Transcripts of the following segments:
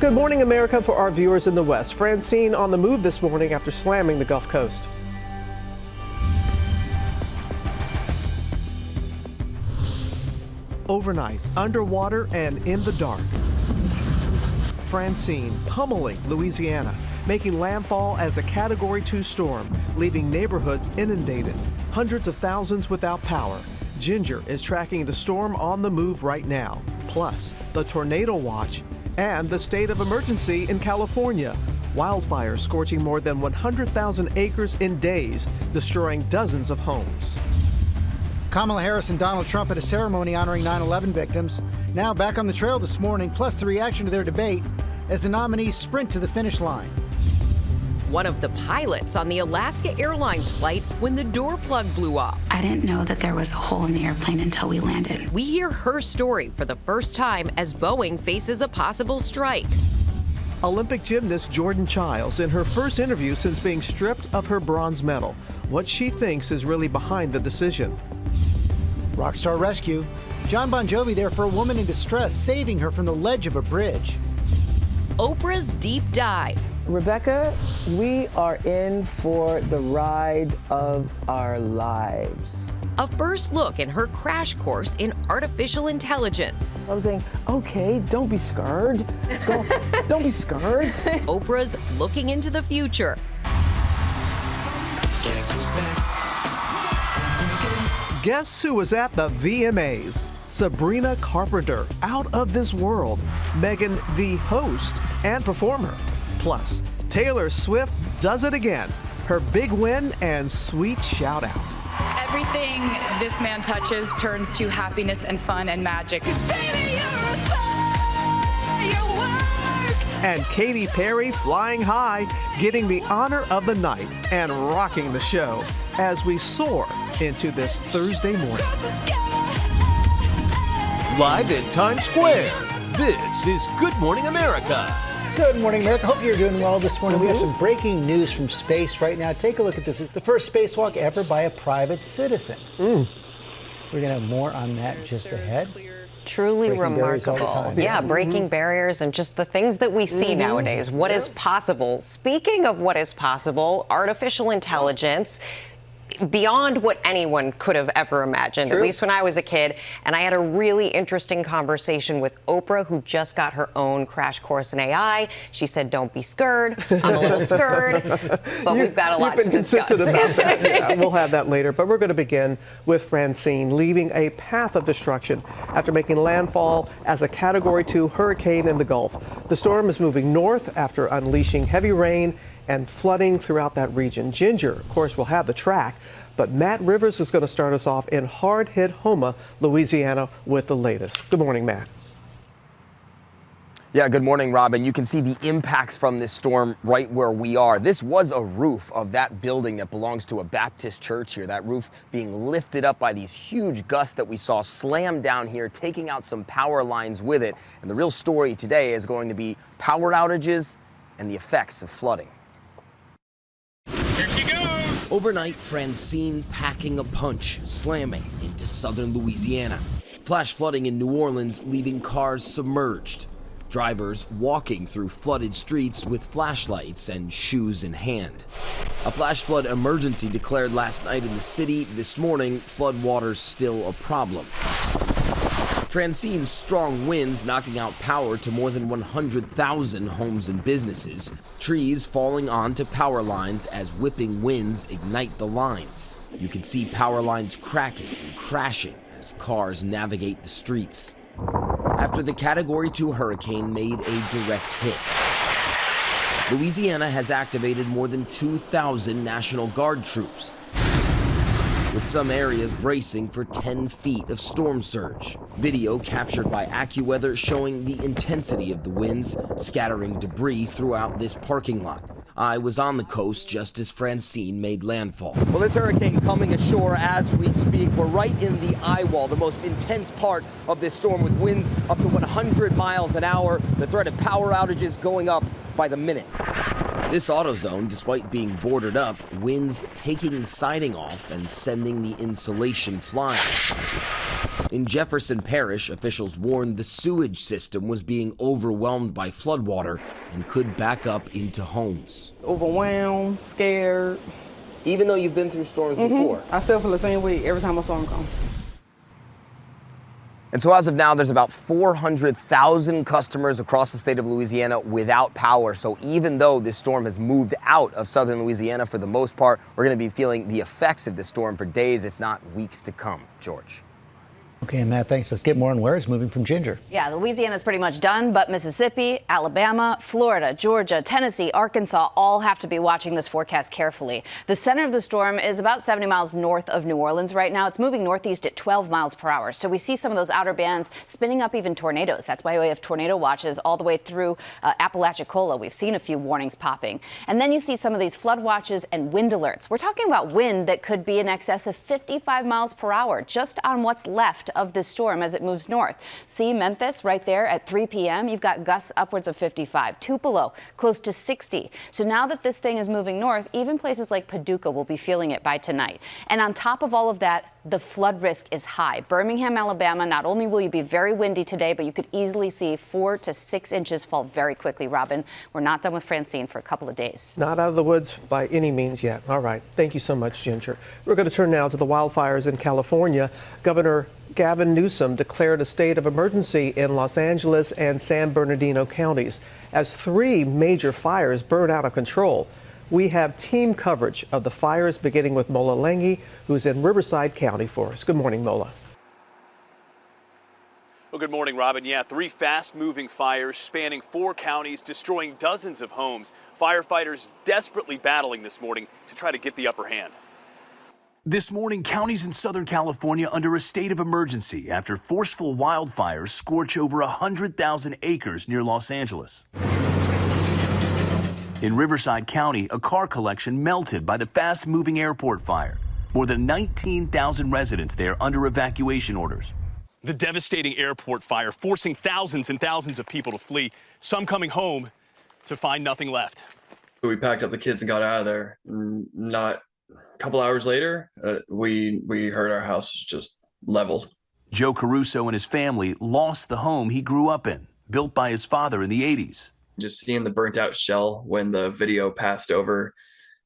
Good morning, America, for our viewers in the West. Francine on the move this morning after slamming the Gulf Coast. Overnight, underwater and in the dark. Francine pummeling Louisiana, making landfall as a Category 2 storm, leaving neighborhoods inundated, hundreds of thousands without power. Ginger is tracking the storm on the move right now, plus the tornado watch and the state of emergency in California. Wildfires scorching more than 100,000 acres in days, destroying dozens of homes. Kamala Harris and Donald Trump at a ceremony honoring 9/11 victims. Now back on the trail this morning, plus the reaction to their debate as the nominees sprint to the finish line. One of the pilots on the Alaska Airlines flight when the door plug blew off. I didn't know that there was a hole in the airplane until we landed. We hear her story for the first time as Boeing faces a possible strike. Olympic gymnast Jordan Chiles in her first interview since being stripped of her bronze medal. What she thinks is really behind the decision. Rockstar rescue. John Bon Jovi there for a woman in distress, saving her from the ledge of a bridge. Oprah's deep dive. Rebecca, we are in for the ride of our lives. A first look in her crash course in artificial intelligence. I was saying, okay, don't be scared. Don't be scared. Oprah's looking into the future. Guess who's back? Guess who was at the VMAs? Sabrina Carpenter, out of this world. Megan, the host and performer. Plus, Taylor Swift does it again. Her big win and sweet shout out. Everything this man touches turns to happiness and fun and magic. And Katy Perry flying high, getting the honor of the night and rocking the show as we soar into this Thursday morning. Live in Times Square, this is Good Morning America. Good morning, America. Hope you're doing well this morning. We have some breaking news from space right now. Take a look at this. It's the first spacewalk ever by a private citizen. We're going to have more on that just ahead. Truly Breaking barriers all the remarkable. time. Yeah, breaking barriers and just the things that we see nowadays. What is possible? Speaking of what is possible, artificial intelligence, beyond what anyone could have ever imagined, at least when I was a kid. And I had a really interesting conversation with Oprah, who just got her own crash course in AI. She said, don't be scared. I'm a little scared, but we've got a lot to discuss. About that. Yeah, we'll have that later, but we're going to begin with Francine leaving a path of destruction after making landfall as a Category 2 hurricane in the Gulf. The storm is moving north after unleashing heavy rain and flooding throughout that region. Ginger, of course, will have the track, but Matt Rivers is going to start us off in hard-hit Houma, Louisiana, with the latest. Good morning, Matt. Yeah, good morning, Robin. You can see the impacts from this storm right where we are. This was a roof of that building that belongs to a Baptist church here. That roof being lifted up by these huge gusts that we saw slam down here, taking out some power lines with it. And the real story today is going to be power outages and the effects of flooding. Here she goes! Overnight, Francine packing a punch, slamming into southern Louisiana. Flash flooding in New Orleans, leaving cars submerged. Drivers walking through flooded streets with flashlights and shoes in hand. A flash flood emergency declared last night in the city. This morning, floodwaters still a problem. Francine's strong winds knocking out power to more than 100,000 homes and businesses. Trees falling onto power lines as whipping winds ignite the lines. You can see power lines cracking and crashing as cars navigate the streets. After the Category 2 hurricane made a direct hit, Louisiana has activated more than 2,000 National Guard troops, with some areas bracing for 10 feet of storm surge. Video captured by AccuWeather showing the intensity of the winds, scattering debris throughout this parking lot. I was on the coast just as Francine made landfall. Well, this hurricane coming ashore as we speak. We're right in the eye wall, the most intense part of this storm, with winds up to 100 miles an hour. The threat of power outages going up by the minute. This AutoZone, despite being boarded up, winds taking the siding off and sending the insulation flying. In Jefferson Parish, officials warned the sewage system was being overwhelmed by floodwater and could back up into homes. Overwhelmed, scared. Even though you've been through storms before? I still feel the same way every time a storm comes. And so as of now, there's about 400,000 customers across the state of Louisiana without power. So even though this storm has moved out of southern Louisiana for the most part, we're going to be feeling the effects of this storm for days, if not weeks to come. George. Okay, Matt, thanks. Let's get more on where it's moving from Ginger. Yeah, Louisiana's pretty much done, but Mississippi, Alabama, Florida, Georgia, Tennessee, Arkansas all have to be watching this forecast carefully. The center of the storm is about 70 miles north of New Orleans right now. It's moving northeast at 12 miles per hour. So we see some of those outer bands spinning up even tornadoes. That's why we have tornado watches all the way through Apalachicola. We've seen a few warnings popping. And then you see some of these flood watches and wind alerts. We're talking about wind that could be in excess of 55 miles per hour just on what's left of this storm as it moves north. See Memphis right there at 3 p.m. You've got gusts upwards of 55. Tupelo close to 60. So now that this thing is moving north, even places like Paducah will be feeling it by tonight. And on top of all of that, the flood risk is high. Birmingham, Alabama, not only will you be very windy today, but you could easily see 4 to 6 inches fall very quickly, Robin. We're not done with Francine for a couple of days. Not out of the woods by any means yet. All right. Thank you so much, Ginger. We're going to turn now to the wildfires in California. Governor Gavin Newsom declared a state of emergency in Los Angeles and San Bernardino counties as 3 major fires burn out of control. We have team coverage of the fires, beginning with Mola Lengi, who's in Riverside County for us. Good morning, Mola. Well, good morning, Robin. Yeah, 3 fast-moving fires spanning 4 counties, destroying dozens of homes. Firefighters desperately battling this morning to try to get the upper hand. This morning, counties in Southern California under a state of emergency after forceful wildfires scorch over 100,000 acres near Los Angeles. In Riverside County, a car collection melted by the fast-moving airport fire. More than 19,000 residents there under evacuation orders. The devastating airport fire forcing thousands and thousands of people to flee, some coming home to find nothing left. We packed up the kids and got out of there. Not a couple hours later, we heard our house was just leveled. Joe Caruso and his family lost the home he grew up in, built by his father in the 80s. Just seeing the burnt out shell when the video passed over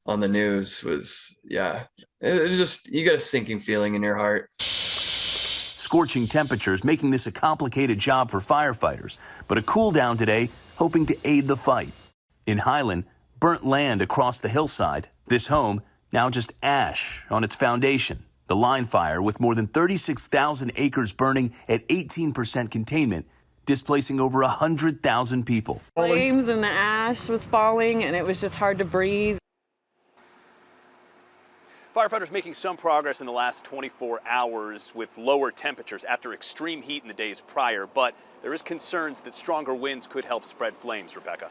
on the news was, yeah, it was just, you get a sinking feeling in your heart. Scorching temperatures making this a complicated job for firefighters, but a cool down today hoping to aid the fight. In Highland, burnt land across the hillside, this home now just ash on its foundation. The line fire, with more than 36,000 acres burning at 18% containment, displacing over 100,000 people. Flames and the ash was falling, and it was just hard to breathe. Firefighters making some progress in the last 24 hours with lower temperatures after extreme heat in the days prior, but there is concerns that stronger winds could help spread flames, Rebecca.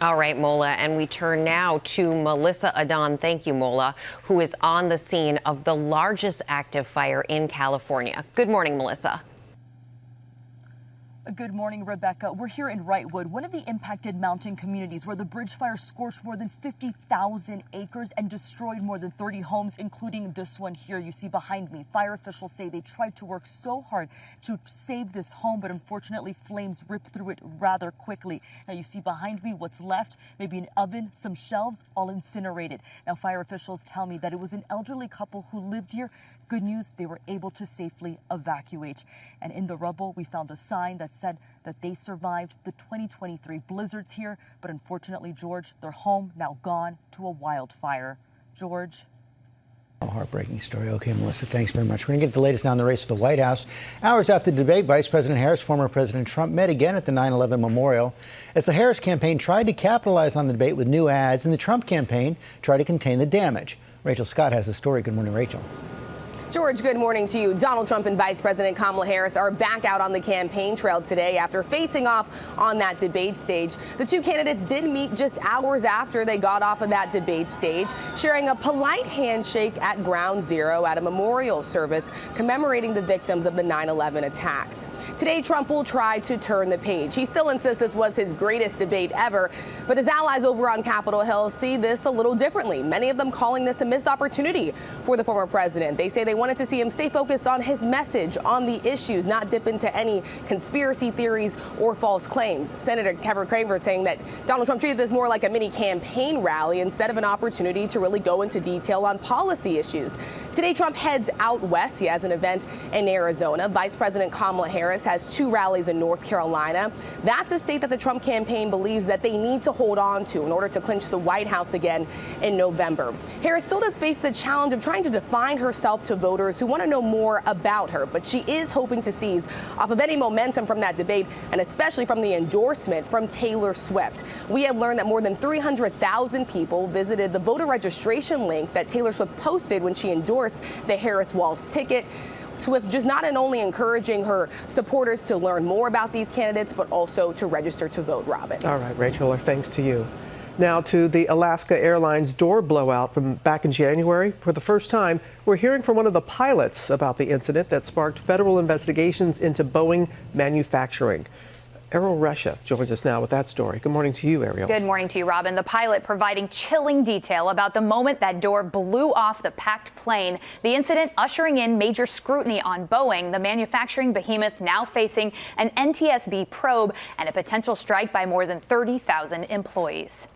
All right, Mola, and we turn now to Melissa Adan. Thank you, Mola, who is on the scene of the largest active fire in California. Good morning, Melissa. Good morning, Rebecca. We're here in Wrightwood, one of the impacted mountain communities where the bridge fire scorched more than 50,000 acres and destroyed more than 30 homes, including this one here you see behind me. Fire officials say they tried to work so hard to save this home, but unfortunately flames ripped through it rather quickly. Now you see behind me what's left, maybe an oven, some shelves, all incinerated. Now fire officials tell me that it was an elderly couple who lived here. Good news, they were able to safely evacuate. And in the rubble, we found a sign that said that they survived the 2023 blizzards here, but unfortunately, George, their home now gone to a wildfire. George. A heartbreaking story. Okay, Melissa, thanks very much. We're going to get the latest now on the race to the White House. Hours after the debate, Vice President Harris, former President Trump met again at the 9/11 memorial as the Harris campaign tried to capitalize on the debate with new ads and the Trump campaign tried to contain the damage. Rachel Scott has the story. Good morning, Rachel. George, good morning to you. Donald Trump and Vice President Kamala Harris are back out on the campaign trail today after facing off on that debate stage. The two candidates did meet just hours after they got off of that debate stage, sharing a polite handshake at Ground Zero at a memorial service commemorating the victims of the 9/11 attacks. Today, Trump will try to turn the page. He still insists this was his greatest debate ever, but his allies over on Capitol Hill see this a little differently. Many of them calling this a missed opportunity for the former president. They say they wanted to see him stay focused on his message, on the issues, not dip into any conspiracy theories or false claims. Senator Kevin Craver saying that Donald Trump treated this more like a mini campaign rally instead of an opportunity to really go into detail on policy issues. Today, Trump heads out west. He has an event in Arizona. Vice President Kamala Harris has 2 rallies in North Carolina. That's a state that the Trump campaign believes that they need to hold on to in order to clinch the White House again in November. Harris still does face the challenge of trying to define herself to voters who want to know more about her, but she is hoping to seize off of any momentum from that debate, and especially from the endorsement from Taylor Swift. We have learned that more than 300,000 people visited the voter registration link that Taylor Swift posted when she endorsed the Harris-Walz ticket. Swift just not only encouraging her supporters to learn more about these candidates, but also to register to vote, Robin. All right, Rachel, our thanks to you. Now to the Alaska Airlines door blowout from back in January. For the first time, we're hearing from one of the pilots about the incident that sparked federal investigations into Boeing manufacturing. Ariel Russia joins us now with that story. Good morning to you, Ariel. Good morning to you, Robin. The pilot providing chilling detail about the moment that door blew off the packed plane. The incident ushering in major scrutiny on Boeing, the manufacturing behemoth now facing an NTSB probe and a potential strike by more than 30,000 employees.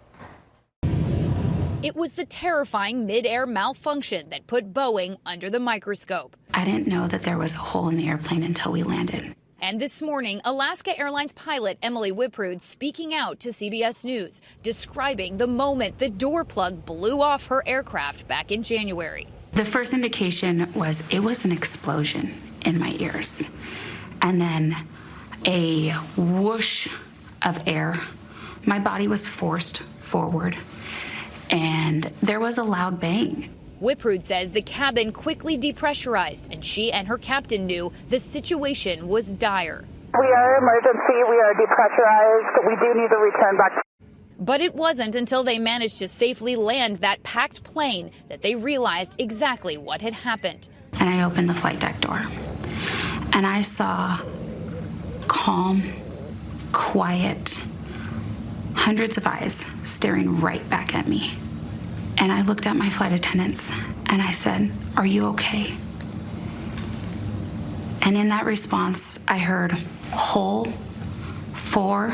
It was the terrifying mid-air malfunction that put Boeing under the microscope. I didn't know that there was a hole in the airplane until we landed. And this morning, Alaska Airlines pilot Emily Whiprud speaking out to CBS News, describing the moment the door plug blew off her aircraft back in January. The first indication was it was an explosion in my ears. And then a whoosh of air. My body was forced forward. And there was a loud bang. Whiprud says the cabin quickly depressurized, and she and her captain knew the situation was dire. We are emergency. We are depressurized. We do need to return back. But it wasn't until they managed to safely land that packed plane that they realized exactly what had happened. And I opened the flight deck door, and I saw calm, quiet, hundreds of eyes staring right back at me. And I looked at my flight attendants and I said, "Are you okay?" And in that response, I heard whole 4,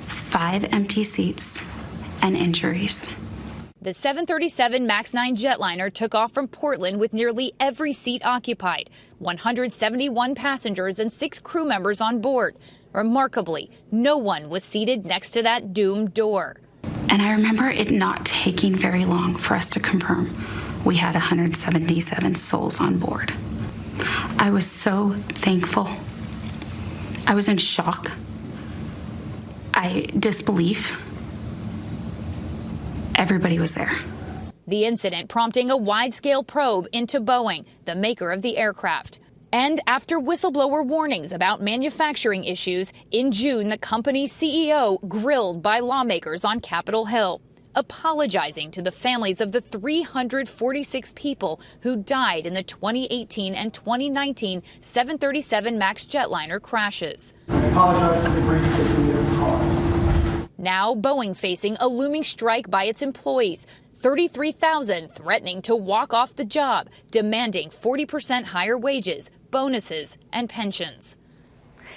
5 empty seats and injuries. The 737 MAX 9 jetliner took off from Portland with nearly every seat occupied, 171 passengers and 6 crew members on board. Remarkably, no one was seated next to that doomed door. And I remember it not taking very long for us to confirm we had 177 souls on board. I was so thankful. I was in shock. Disbelief. Everybody was there. The incident prompting a wide-scale probe into Boeing, the maker of the aircraft. And after whistleblower warnings about manufacturing issues, in June, the company's CEO grilled by lawmakers on Capitol Hill, apologizing to the families of the 346 people who died in the 2018 and 2019 737 MAX jetliner crashes. I apologize for the grief that we have caused. Now Boeing facing a looming strike by its employees. 33,000 threatening to walk off the job, demanding 40% higher wages, bonuses, and pensions.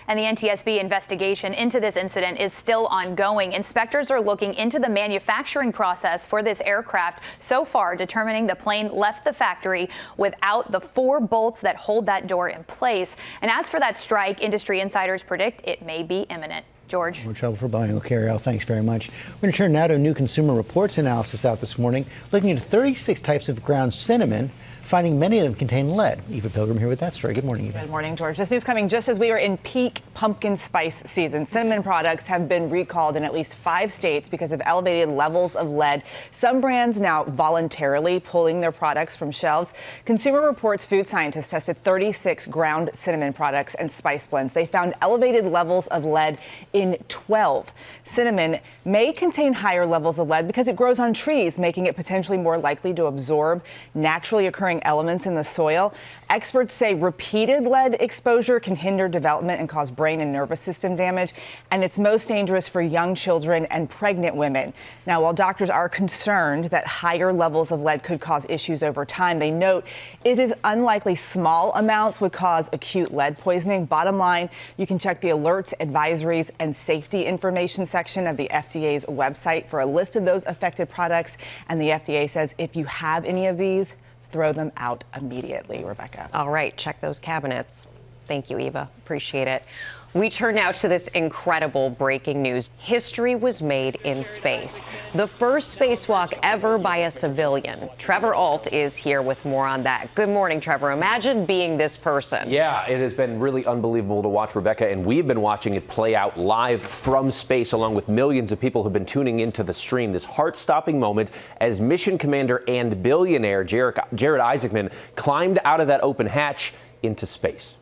And the NTSB investigation into this incident is still ongoing. Inspectors are looking into the manufacturing process for this aircraft, so far determining the plane left the factory without the 4 bolts that hold that door in place. And as for that strike, industry insiders predict it may be imminent. George. More trouble for Boeing. Okay, Ariel, thanks very much. We're going to turn now to a new Consumer Reports analysis out this morning, looking at 36 types of ground cinnamon, finding many of them contain lead. Eva Pilgrim here with that story. Good morning, Eva. Good morning, George. This news coming just as we are in peak pumpkin spice season. Cinnamon products have been recalled in at least 5 states because of elevated levels of lead. Some brands now voluntarily pulling their products from shelves. Consumer Reports food scientists tested 36 ground cinnamon products and spice blends. They found elevated levels of lead in 12. Cinnamon may contain higher levels of lead because it grows on trees, making it potentially more likely to absorb naturally occurring destroying elements in the soil. Experts say repeated lead exposure can hinder development and cause brain and nervous system damage, and it's most dangerous for young children and pregnant women. Now, while doctors are concerned that higher levels of lead could cause issues over time, they note it is unlikely small amounts would cause acute lead poisoning. Bottom line, you can check the alerts, advisories, and safety information section of the FDA's website for a list of those affected products. And the FDA says if you have any of these, throw them out immediately. Rebecca. All right, check those cabinets. Thank you, Eva. Appreciate it. We turn now to this incredible breaking news. History was made in space. The first spacewalk ever by a civilian. Trevor Ault is here with more on that. Good morning, Trevor. Imagine being this person. Yeah, it has been really unbelievable to watch, Rebecca, and we've been watching it play out live from space, along with millions of people who've been tuning into the stream. This heart-stopping moment as mission commander and billionaire Jared Isaacman climbed out of that open hatch into space.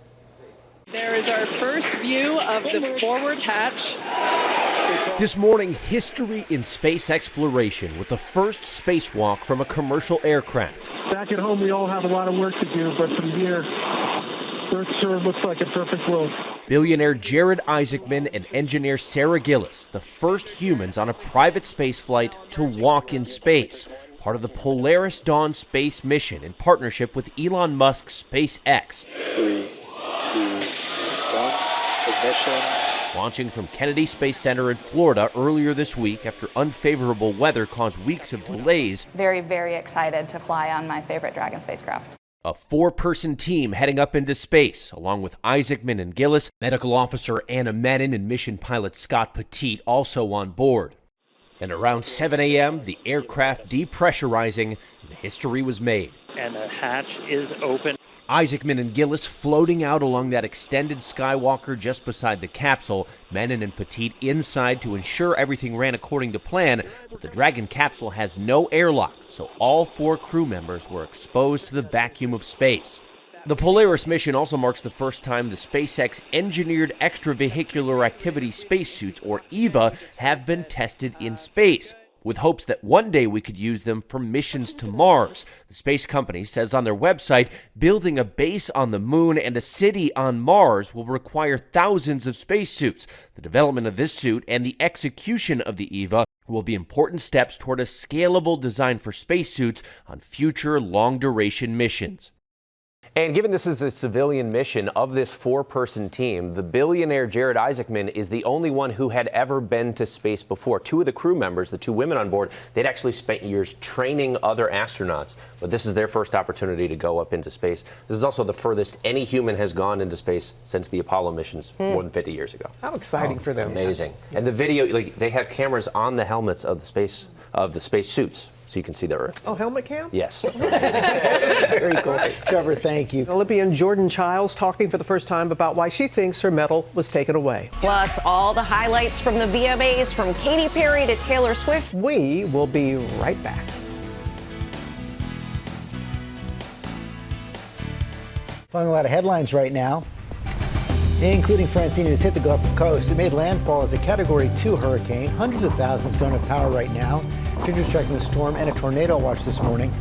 There is our first view of the forward hatch. This morning, history in space exploration with the first spacewalk from a commercial aircraft. Back at home, we all have a lot of work to do, but from here, Earth sure looks like a perfect world. Billionaire Jared Isaacman and engineer Sarah Gillis, the first humans on a private space flight to walk in space, part of the Polaris Dawn space mission in partnership with Elon Musk's SpaceX. 3, 2, 1, ignition. Launching from Kennedy Space Center in Florida earlier this week after unfavorable weather caused weeks of delays. Very, very excited to fly on my favorite Dragon spacecraft. A 4-person team heading up into space, along with Isaacman and Gillis, medical officer Anna Menon and mission pilot Scott Petit also on board. And around 7 a.m., the aircraft depressurizing and history was made. And the hatch is open. Isaacman and Gillis floating out along that extended skywalker just beside the capsule, Menon and Petit inside to ensure everything ran according to plan, but the Dragon capsule has no airlock, so all 4 crew members were exposed to the vacuum of space. The Polaris mission also marks the first time the SpaceX Engineered Extravehicular Activity spacesuits, or EVA, have been tested in space, with hopes that one day we could use them for missions to Mars. The space company says on their website, building a base on the moon and a city on Mars will require thousands of spacesuits. The development of this suit and the execution of the EVA will be important steps toward a scalable design for spacesuits on future long-duration missions. And given this is a civilian mission of this 4-person team, the billionaire Jared Isaacman is the only one who had ever been to space before. 2 of the crew members, the 2 women on board, they'd actually spent years training other astronauts, but this is their first opportunity to go up into space. This is also the furthest any human has gone into space since the Apollo missions more than 50 years ago. How exciting for them. Amazing. And the video, they have cameras on the helmets of the space suits, so you can see the Earth. Oh, helmet cam? Yes. Very cool. Trevor, thank you. Olympian Jordan Chiles talking for the first time about why she thinks her medal was taken away. Plus, all the highlights from the VMAs, from Katy Perry to Taylor Swift. We will be right back. Following a lot of headlines right now, including Francine, has hit the Gulf Coast. It made landfall as a Category 2 hurricane. Hundreds of thousands don't have power right now. Ginger's checking the storm and a tornado watch this morning.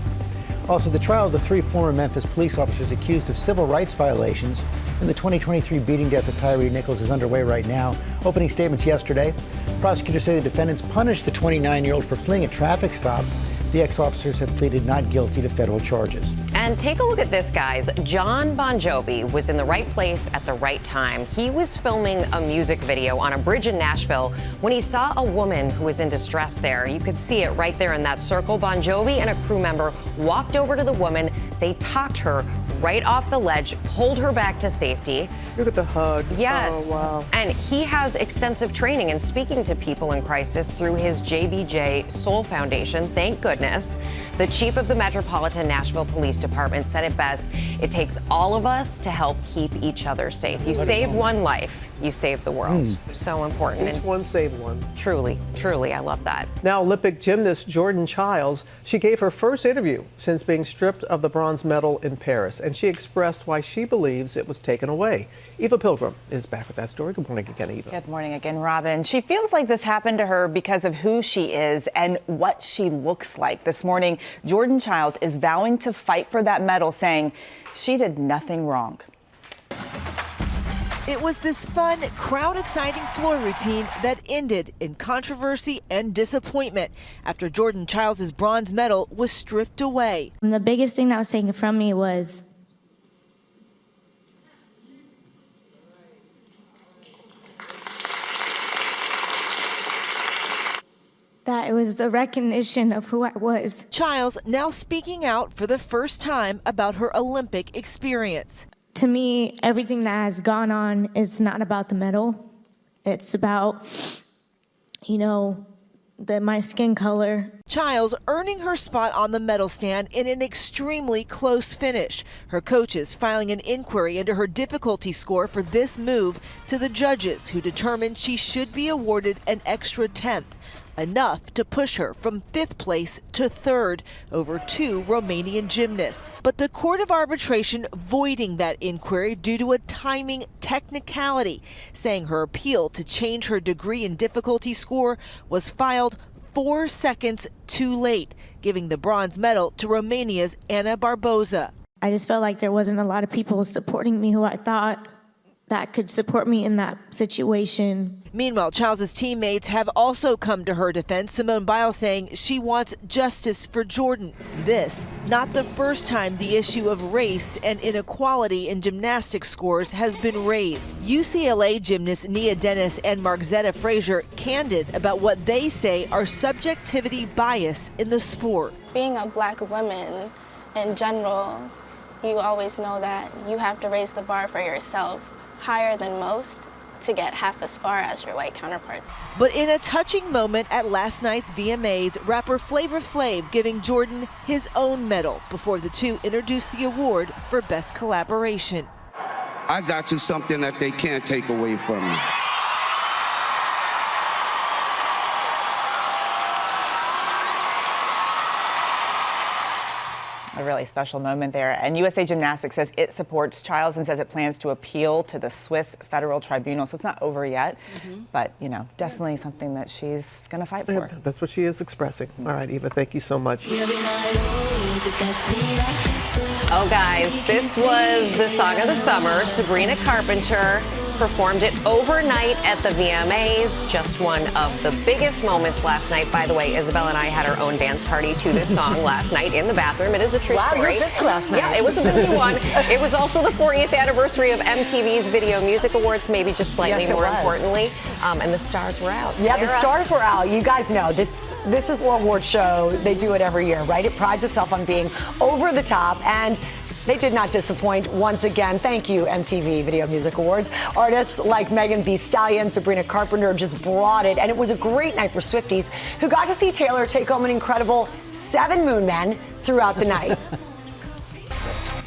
Also, the trial of the 3 former Memphis police officers accused of civil rights violations in the 2023 beating death of Tyree Nichols is underway right now. Opening statements yesterday. Prosecutors say the defendants punished the 29-year-old for fleeing a traffic stop. The ex-officers have pleaded not guilty to federal charges. And take a look at this, guys. Jon Bon Jovi was in the right place at the right time. He was filming a music video on a bridge in Nashville when he saw a woman who was in distress there. You could see it right there in that circle. Bon Jovi and a crew member walked over to the woman. They talked her right off the ledge, pulled her back to safety. Look at the hug. Yes. Oh, wow. And he has extensive training in speaking to people in crisis through his JBJ Soul Foundation. Thank goodness. The chief of the Metropolitan Nashville Police Department said it best. It takes all of us to help keep each other safe. You save one life, you save the world. So important. Each one save one. Truly, truly, I love that. Now, Olympic gymnast Jordan Chiles, she gave her first interview since being stripped of the bronze medal in Paris, and she expressed why she believes it was taken away. Eva Pilgrim is back with that story. Good morning again, Eva. Good morning again, Robin. She feels like this happened to her because of who she is and what she looks like. This morning, Jordan Chiles is vowing to fight for that medal, saying she did nothing wrong. It was this fun, crowd-exciting floor routine that ended in controversy and disappointment after Jordan Chiles' bronze medal was stripped away. And the biggest thing that was taken from me was that it was the recognition of who I was. Chiles now speaking out for the first time about her Olympic experience. To me, everything that has gone on is not about the medal. It's about, my skin color. Chiles earning her spot on the medal stand in an extremely close finish. Her coaches filing an inquiry into her difficulty score for this move to the judges, who determined she should be awarded an extra 10th. Enough to push her from 5th place to 3rd over 2 Romanian gymnasts. But the Court of Arbitration voiding that inquiry due to a timing technicality, saying her appeal to change her degree and difficulty score was filed 4 seconds too late, giving the bronze medal to Romania's Ana Barboza. I just felt like there wasn't a lot of people supporting me who I thought that could support me in that situation. Meanwhile, Chiles' teammates have also come to her defense. Simone Biles saying she wants justice for Jordan. This, not the first time the issue of race and inequality in gymnastics scores has been raised. UCLA gymnasts Nia Dennis and Margzetta Frazier candid about what they say are subjectivity bias in the sport. Being a black woman in general, you always know that you have to raise the bar for yourself higher than most to get half as far as your white counterparts. But in a touching moment at last night's VMAs, rapper Flavor Flav giving Jordan his own medal before the two introduced the award for Best Collaboration. I got you something that they can't take away from me. A really special moment there. And USA Gymnastics says it supports Chiles and says it plans to appeal to the Swiss Federal Tribunal. So it's not over yet, but, definitely something that she's going to fight for. That's what she is expressing. All right, Eva, thank you so much. Oh, guys, this was the song of the summer. Sabrina Carpenter performed it overnight at the VMAs. Just one of the biggest moments last night. By the way, Isabel and I had our own dance party to this song last night in the bathroom. It is a true story. You were busy last night. Yeah, it was a busy one. It was also the 40th anniversary of MTV's Video Music Awards, maybe just slightly more importantly. And the stars were out. Yeah, the stars were out. You guys know this is an award show. They do it every year, right? It prides itself on being over the top, and they did not disappoint once again. Thank you, MTV Video Music Awards. Artists like Megan Thee Stallion, Sabrina Carpenter just brought it, and it was a great night for Swifties who got to see Taylor take home an incredible 7 Moon Men throughout the night.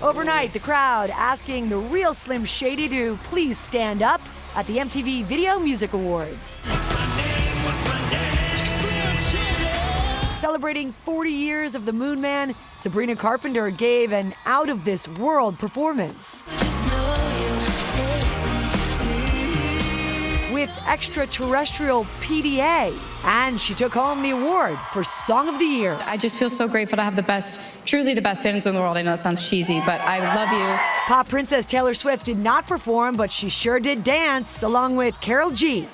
Overnight, the crowd asking the real Slim Shady to please stand up at the MTV Video Music Awards. Celebrating 40 years of the Moon Man, Sabrina Carpenter gave an out-of-this-world performance. With extraterrestrial PDA, and she took home the award for Song of the Year. I just feel so grateful to have truly the best fans in the world. I know that sounds cheesy, but I love you. Pop princess Taylor Swift did not perform, but she sure did dance, along with Karol G.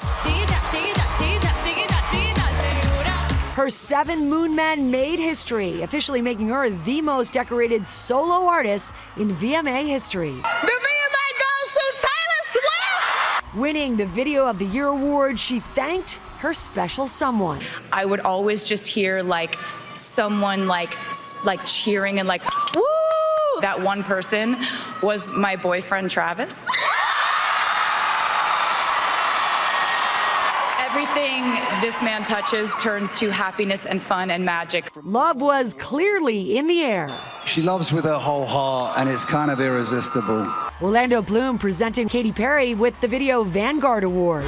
Her 7 Moon Men made history, officially making her the most decorated solo artist in VMA history. The VMA goes to Taylor Swift! Winning the Video of the Year award, she thanked her special someone. I would always just hear someone cheering and woo! That one person was my boyfriend, Travis. Everything this man touches turns to happiness and fun and magic. Love was clearly in the air. She loves with her whole heart, and it's kind of irresistible. Orlando Bloom presenting Katy Perry with the Video Vanguard Award.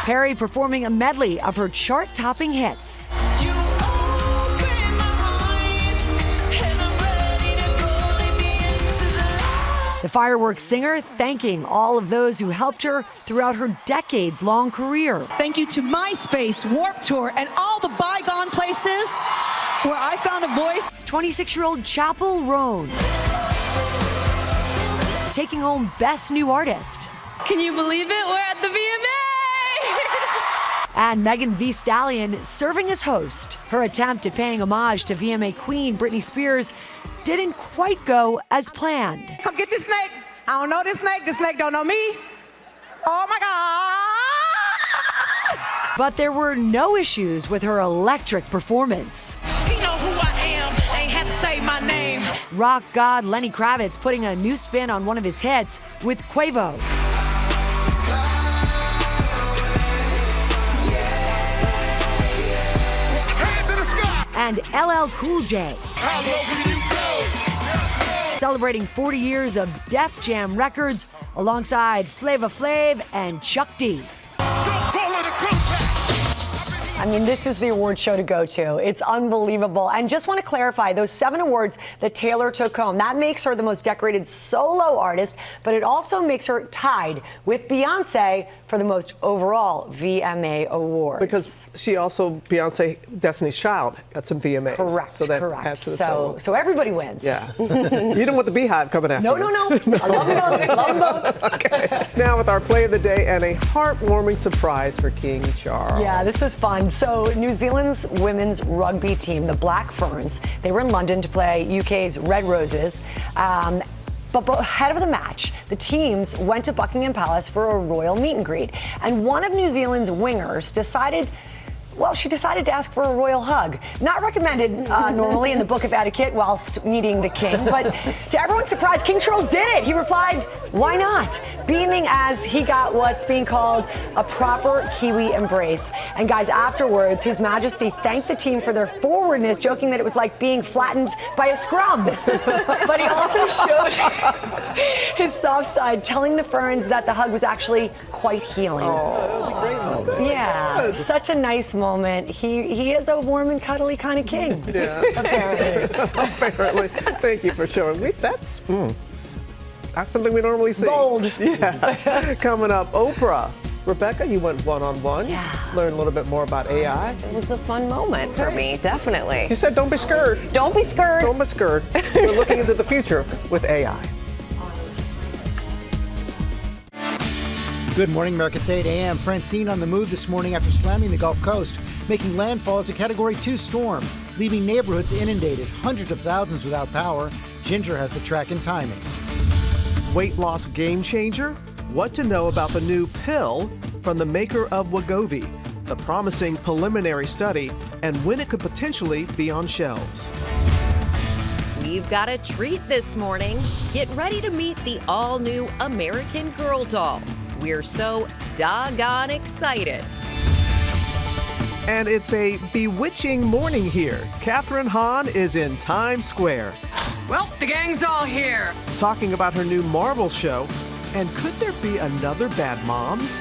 Perry performing a medley of her chart-topping hits. The fireworks singer thanking all of those who helped her throughout her decades-long career. Thank you to MySpace, Warped Tour, and all the bygone places where I found a voice. 26-year-old Chapel Roan taking home Best New Artist. Can you believe it? We're at the VMA! And Megan Thee Stallion serving as host. Her attempt at paying homage to VMA queen Britney Spears didn't quite go as planned. Come get this snake. I don't know this snake. This snake don't know me. Oh my God. But there were no issues with her electric performance. You know who I am. Ain't had to say my name. Rock god Lenny Kravitz putting a new spin on one of his hits with Quavo. And LL Cool J. Celebrating 40 years of Def Jam Records alongside Flava Flav and Chuck D. I mean, this is the award show to go to. It's unbelievable. And just want to clarify, those 7 awards that Taylor took home, that makes her the most decorated solo artist, but it also makes her tied with Beyonce for the most overall VMA awards. Because she also, Beyonce, Destiny's Child, got some VMAs. Correct, so that correct. adds to the total. So everybody wins. Yeah. You don't want the Beehive coming after No, you. no, no. I love them both. Love them both. Okay. Now with our play of the day and a heartwarming surprise for King Charles. Yeah, this is fun. So New Zealand's women's rugby team, the Black Ferns, they were in London to play UK's Red Roses. But ahead of the match, the teams went to Buckingham Palace for a royal meet and greet. And one of New Zealand's wingers decided to ask for a royal hug. Not recommended normally in the Book of Etiquette whilst meeting the king, but to everyone's surprise, King Charles did it. He replied, why not? Beaming as he got what's being called a proper Kiwi embrace. And guys, afterwards, His Majesty thanked the team for their forwardness, joking that it was like being flattened by a scrum. But he also showed his soft side, telling the Ferns that the hug was actually quite healing. Oh, that was a great moment. Yeah, such a nice moment. He is a warm and cuddly kind of king. Yeah. Apparently. Apparently. Thank you for showing me. That's something we normally see. Bold. Yeah. Coming up, Oprah. Rebecca, you went one-on-one. Yeah. Learn a little bit more about AI. It was a fun moment for me, definitely. You said don't be scared. Don't be scared. Don't be scared. We're looking into the future with AI. Good morning, America. It's 8 a.m. Francine on the move this morning after slamming the Gulf Coast, making landfall as a Category 2 storm, leaving neighborhoods inundated, hundreds of thousands without power. Ginger has the track and timing. Weight loss game changer? What to know about the new pill from the maker of Wegovy, the promising preliminary study, and when it could potentially be on shelves. We've got a treat this morning. Get ready to meet the all-new American Girl doll. We're so doggone excited. And it's a bewitching morning here. Kathryn Hahn is in Times Square. Well, the gang's all here. Talking about her new Marvel show. And could there be another Bad Moms?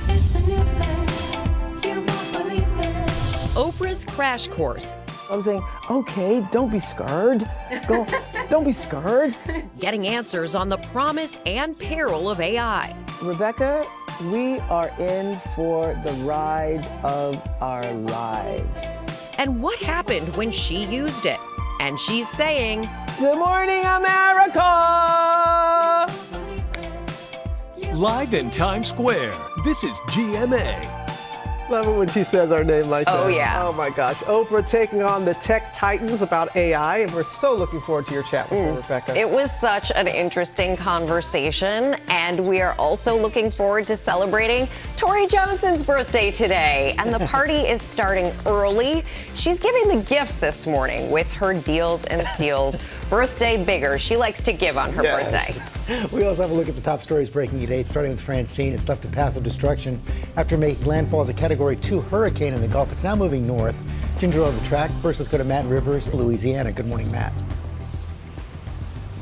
It's a new thing. You won't believe it. Oprah's Crash Course. I'm saying, okay, don't be scared. Don't be scared. Getting answers on the promise and peril of AI. Rebecca, we are in for the ride of our lives. And what happened when she used it? And she's saying, Good morning, America! Live in Times Square, this is GMA. Love it when she says our name like that. Oh, yeah. Oh, my gosh. Oprah taking on the tech titans about AI, and we're so looking forward to your chat with her, Rebecca. It was such an interesting conversation, and we are also looking forward to celebrating Tory Johnson's birthday today, and the party is starting early. She's giving the gifts this morning with her Deals and Steals birthday bigger. She likes to give on her birthday. We also have a look at the top stories breaking at 8, starting with Francine. It's left a path of destruction after making landfall as a Category 2 hurricane in the Gulf. It's now moving north. Ginger on the track. First, let's go to Matt Rivers, Louisiana. Good morning, Matt.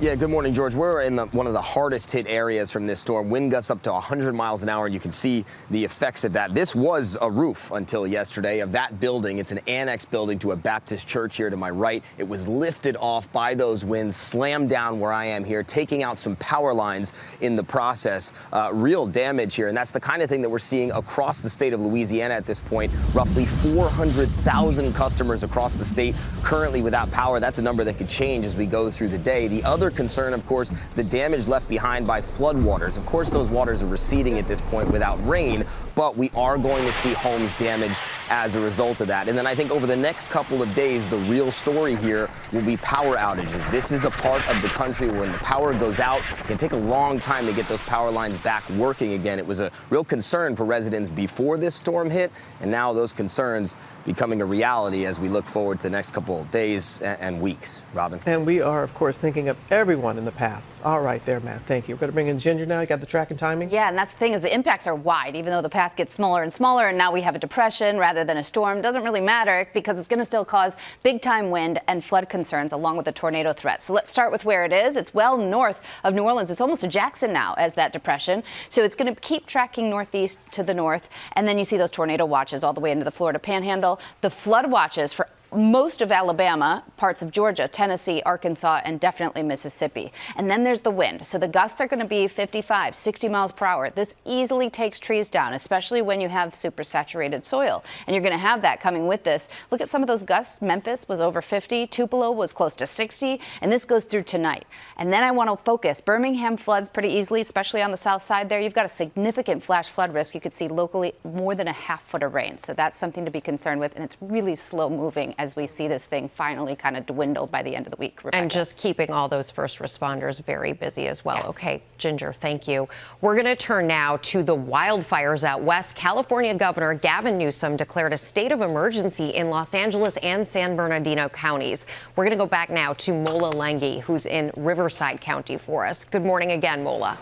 Yeah, good morning, George. We're in one of the hardest hit areas from this storm. Wind gusts up to 100 miles an hour, and you can see the effects of that. This was a roof until yesterday of that building. It's an annex building to a Baptist church here to my right. It was lifted off by those winds, slammed down where I am here, taking out some power lines in the process. Real damage here, and that's the kind of thing that we're seeing across the state of Louisiana at this point. Roughly 400,000 customers across the state currently without power. That's a number that could change as we go through the day. The other concern, of course, the damage left behind by floodwaters. Of course, those waters are receding at this point without rain, but we are going to see homes damaged as a result of that. And then I think over the next couple of days, the real story here will be power outages. This is a part of the country where when the power goes out, it can take a long time to get those power lines back working again. It was a real concern for residents before this storm hit, and now those concerns becoming a reality as we look forward to the next couple of days and weeks. Robin. And we are, of course, thinking of everyone in the path. All right there, Matt. Thank you. We're going to bring in Ginger now. You got the track and timing? Yeah, and that's the thing is the impacts are wide. Even though the path gets smaller and smaller, and now we have a depression rather than a storm, doesn't really matter because it's going to still cause big-time wind and flood concerns along with the tornado threat. So let's start with where it is. It's well north of New Orleans. It's almost to Jackson now as that depression. So it's going to keep tracking northeast to the north, and then you see those tornado watches all the way into the Florida Panhandle. The flood watches for most of Alabama, parts of Georgia, Tennessee, Arkansas, and definitely Mississippi. And then there's the wind. So the gusts are going to be 55, 60 miles per hour. This easily takes trees down, especially when you have supersaturated soil. And you're going to have that coming with this. Look at some of those gusts. Memphis was over 50. Tupelo was close to 60. And this goes through tonight. And then I want to focus. Birmingham floods pretty easily, especially on the south side there. You've got a significant flash flood risk. You could see locally more than a half foot of rain. So that's something to be concerned with. And it's really slow moving as we see this thing finally kind of dwindle by the end of the week. Rebecca. And just keeping all those first responders very busy as well. Yeah. Okay, Ginger, thank you. We're going to turn now to the wildfires out west. California Governor Gavin Newsom declared a state of emergency in Los Angeles and San Bernardino counties. We're going to go back now to Mola Lenghi, who's in Riverside County for us. Good morning again, Mola.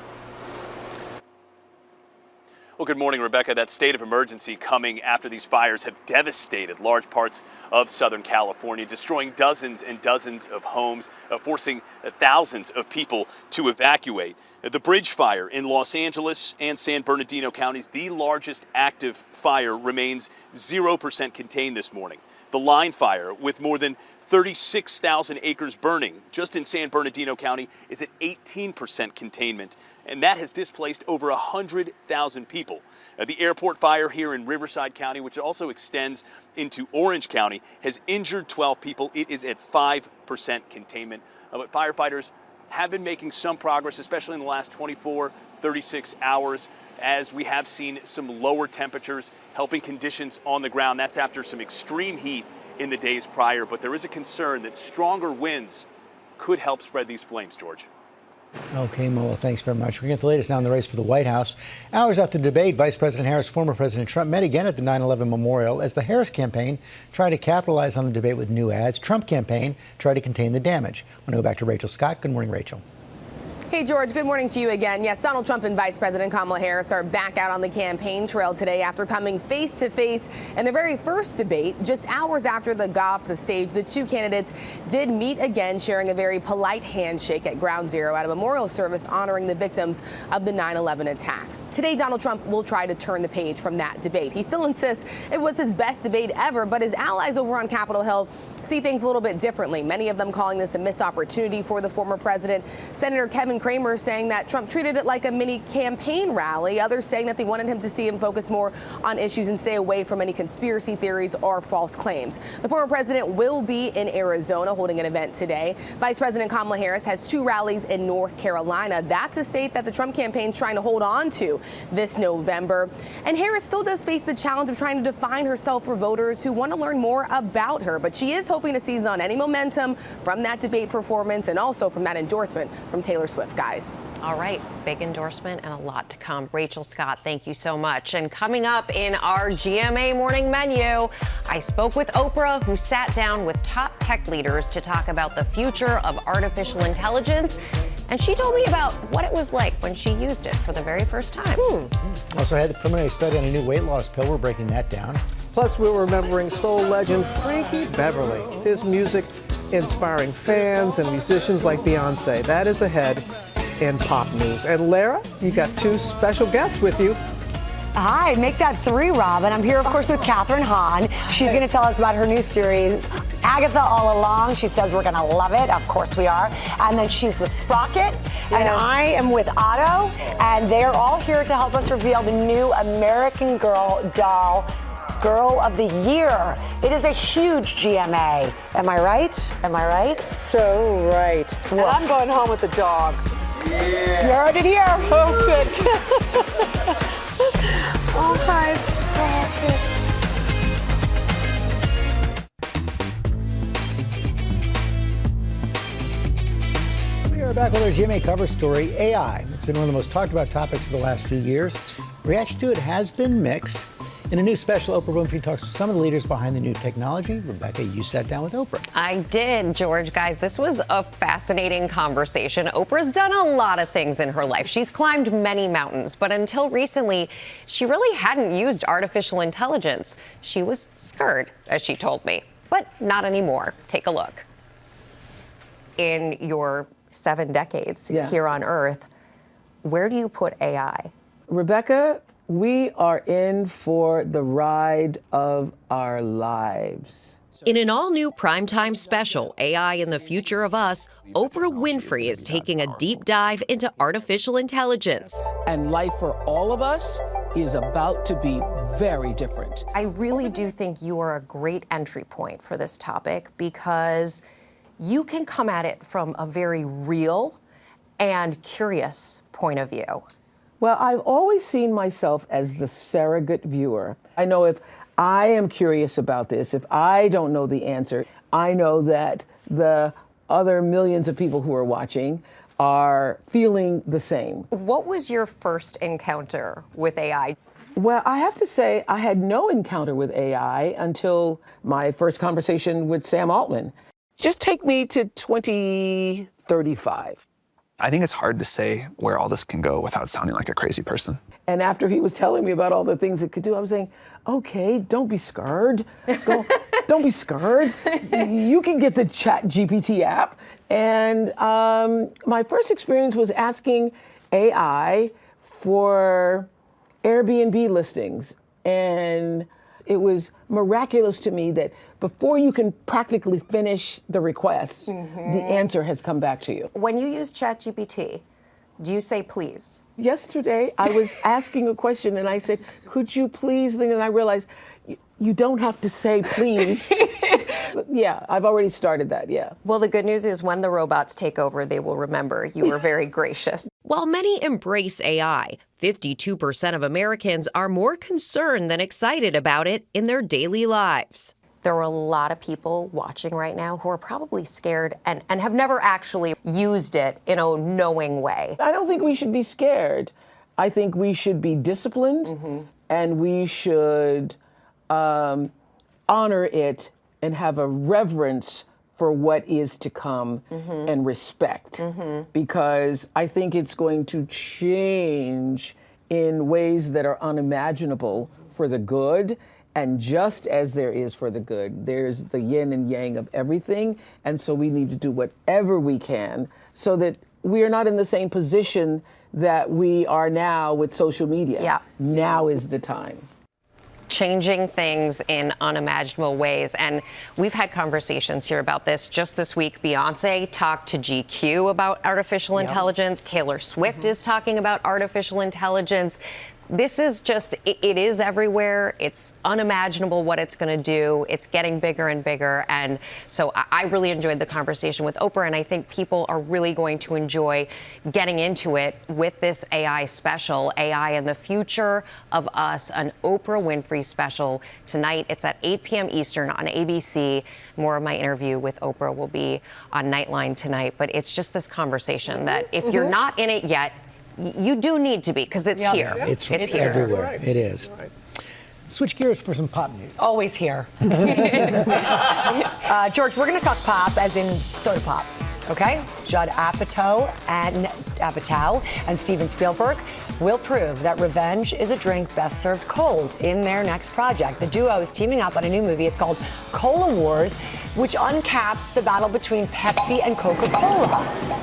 Well, good morning, Rebecca. That state of emergency coming after these fires have devastated large parts of Southern California, destroying dozens and dozens of homes, forcing thousands of people to evacuate. The bridge fire in Los Angeles and San Bernardino counties, the largest active fire, remains 0% contained this morning. The line fire, with more than 36,000 acres burning just in San Bernardino County, is at 18% containment, and that has displaced over 100,000 people. The airport fire here in Riverside County, which also extends into Orange County, has injured 12 people. It is at 5% containment. But firefighters have been making some progress, especially in the last 24, 36 hours, as we have seen some lower temperatures helping conditions on the ground. That's after some extreme heat in the days prior, but there is a concern that stronger winds could help spread these flames, George. Okay, Mola, thanks very much. We're going to get the latest now in the race for the White House. Hours after the debate, Vice President Harris, former President Trump met again at the 9/11 memorial as the Harris campaign tried to capitalize on the debate with new ads. Trump campaign tried to contain the damage. I want to go back to Rachel Scott. Good morning, Rachel. Hey, George, good morning to you again. Yes, Donald Trump and Vice President Kamala Harris are back out on the campaign trail today after coming face to face in their very first debate. Just hours after the got off the stage, the two candidates did meet again, sharing a very polite handshake at Ground Zero at a memorial service honoring the victims of the 9/11 attacks. Today, Donald Trump will try to turn the page from that debate. He still insists it was his best debate ever, but his allies over on Capitol Hill see things a little bit differently, many of them calling this a missed opportunity for the former president. Senator Kevin Kramer saying that Trump treated it like a mini campaign rally. Others saying that they wanted him to see him focus more on issues and stay away from any conspiracy theories or false claims. The former president will be in Arizona holding an event today. Vice President Kamala Harris has two rallies in North Carolina. That's a state that the Trump campaign is trying to hold on to this November. And Harris still does face the challenge of trying to define herself for voters who want to learn more about her. But she is hoping to seize on any momentum from that debate performance and also from that endorsement from Taylor Swift, guys. All right, big endorsement and a lot to come. Rachel Scott, thank you so much. And coming up in our GMA morning menu, I spoke with Oprah, who sat down with top tech leaders to talk about the future of artificial intelligence. And she told me about what it was like when she used it for the very first time. Also had the preliminary study on a new weight loss pill. We're breaking that down. Plus, we're remembering soul legend Frankie Beverly. His music inspiring fans and musicians like Beyonce. That is ahead in pop news. And Lara, you got two special guests with you. Hi, make that 3, Robin. I'm here, of course, with Kathryn Hahn. She's going to tell us about her new series, Agatha All Along. She says we're going to love it. Of course we are. And then she's with Sprocket. Yes. And I am with Otto. And they're all here to help us reveal the new American Girl doll Girl of the Year. It is a huge GMA. Am I right? Am I right? So right. And I'm going home with the dog. Yeah. You heard it here. Perfect. Oh, hi, Sprocket. We are back with our GMA cover story, AI. It's been one of the most talked about topics of the last few years. Reaction to it has been mixed. In a new special, Oprah Winfrey talks with some of the leaders behind the new technology. Rebecca, you sat down with Oprah. I did, George. Guys, this was a fascinating conversation. Oprah's done a lot of things in her life. She's climbed many mountains, but until recently, she really hadn't used artificial intelligence. She was scared, as she told me, but not anymore. Take a look. In your 7 decades here on Earth, where do you put AI? Rebecca, we are in for the ride of our lives. In an all-new primetime special, AI and the Future of Us, Oprah Winfrey is taking a deep dive into artificial intelligence. And life for all of us is about to be very different. I really do think you are a great entry point for this topic because you can come at it from a very real and curious point of view. Well, I've always seen myself as the surrogate viewer. I know if I am curious about this, if I don't know the answer, I know that the other millions of people who are watching are feeling the same. What was your first encounter with AI? Well, I have to say I had no encounter with AI until my first conversation with Sam Altman. Just take me to 2035. I think it's hard to say where all this can go without sounding like a crazy person. And after he was telling me about all the things it could do, I was saying, okay, don't be scared. Don't be scared. You can get the ChatGPT app. And my first experience was asking AI for Airbnb listings. And it was miraculous to me that before you can practically finish the request, the answer has come back to you. When you use ChatGPT, do you say please? Yesterday, I was asking a question and I said, could you please? And I realized you don't have to say please. Yeah, I've already started that, yeah. Well, the good news is when the robots take over, they will remember you were very gracious. While many embrace AI, 52% of Americans are more concerned than excited about it in their daily lives. There are a lot of people watching right now who are probably scared and have never actually used it in a knowing way. I don't think we should be scared. I think we should be disciplined and we should honor it and have a reverence for what is to come and respect. Because I think it's going to change in ways that are unimaginable for the good. And just as there is for the good, there's the yin and yang of everything. And so we need to do whatever we can so that we are not in the same position that we are now with social media. Yeah. Now is the time. Changing things in unimaginable ways. And we've had conversations here about this. Just this week, Beyonce talked to GQ about artificial intelligence. Taylor Swift is talking about artificial intelligence. This is just, it is everywhere. It's unimaginable what it's going to do. It's getting bigger and bigger. And so I really enjoyed the conversation with Oprah. And I think people are really going to enjoy getting into it with this AI special, AI and the Future of Us, an Oprah Winfrey special. Tonight, it's at 8 p.m. Eastern on ABC. More of my interview with Oprah will be on Nightline tonight. But it's just this conversation that if you're not in it yet, you do need to be, because it's here. It's here. Everywhere. Right. It is. Right. Switch gears for some pop news. Always here. George, we're going to talk pop, as in soda pop. Okay, Judd Apatow and Steven Spielberg will prove that revenge is a drink best served cold in their next project. The duo is teaming up on a new movie. It's called Cola Wars, which uncaps the battle between Pepsi and Coca-Cola.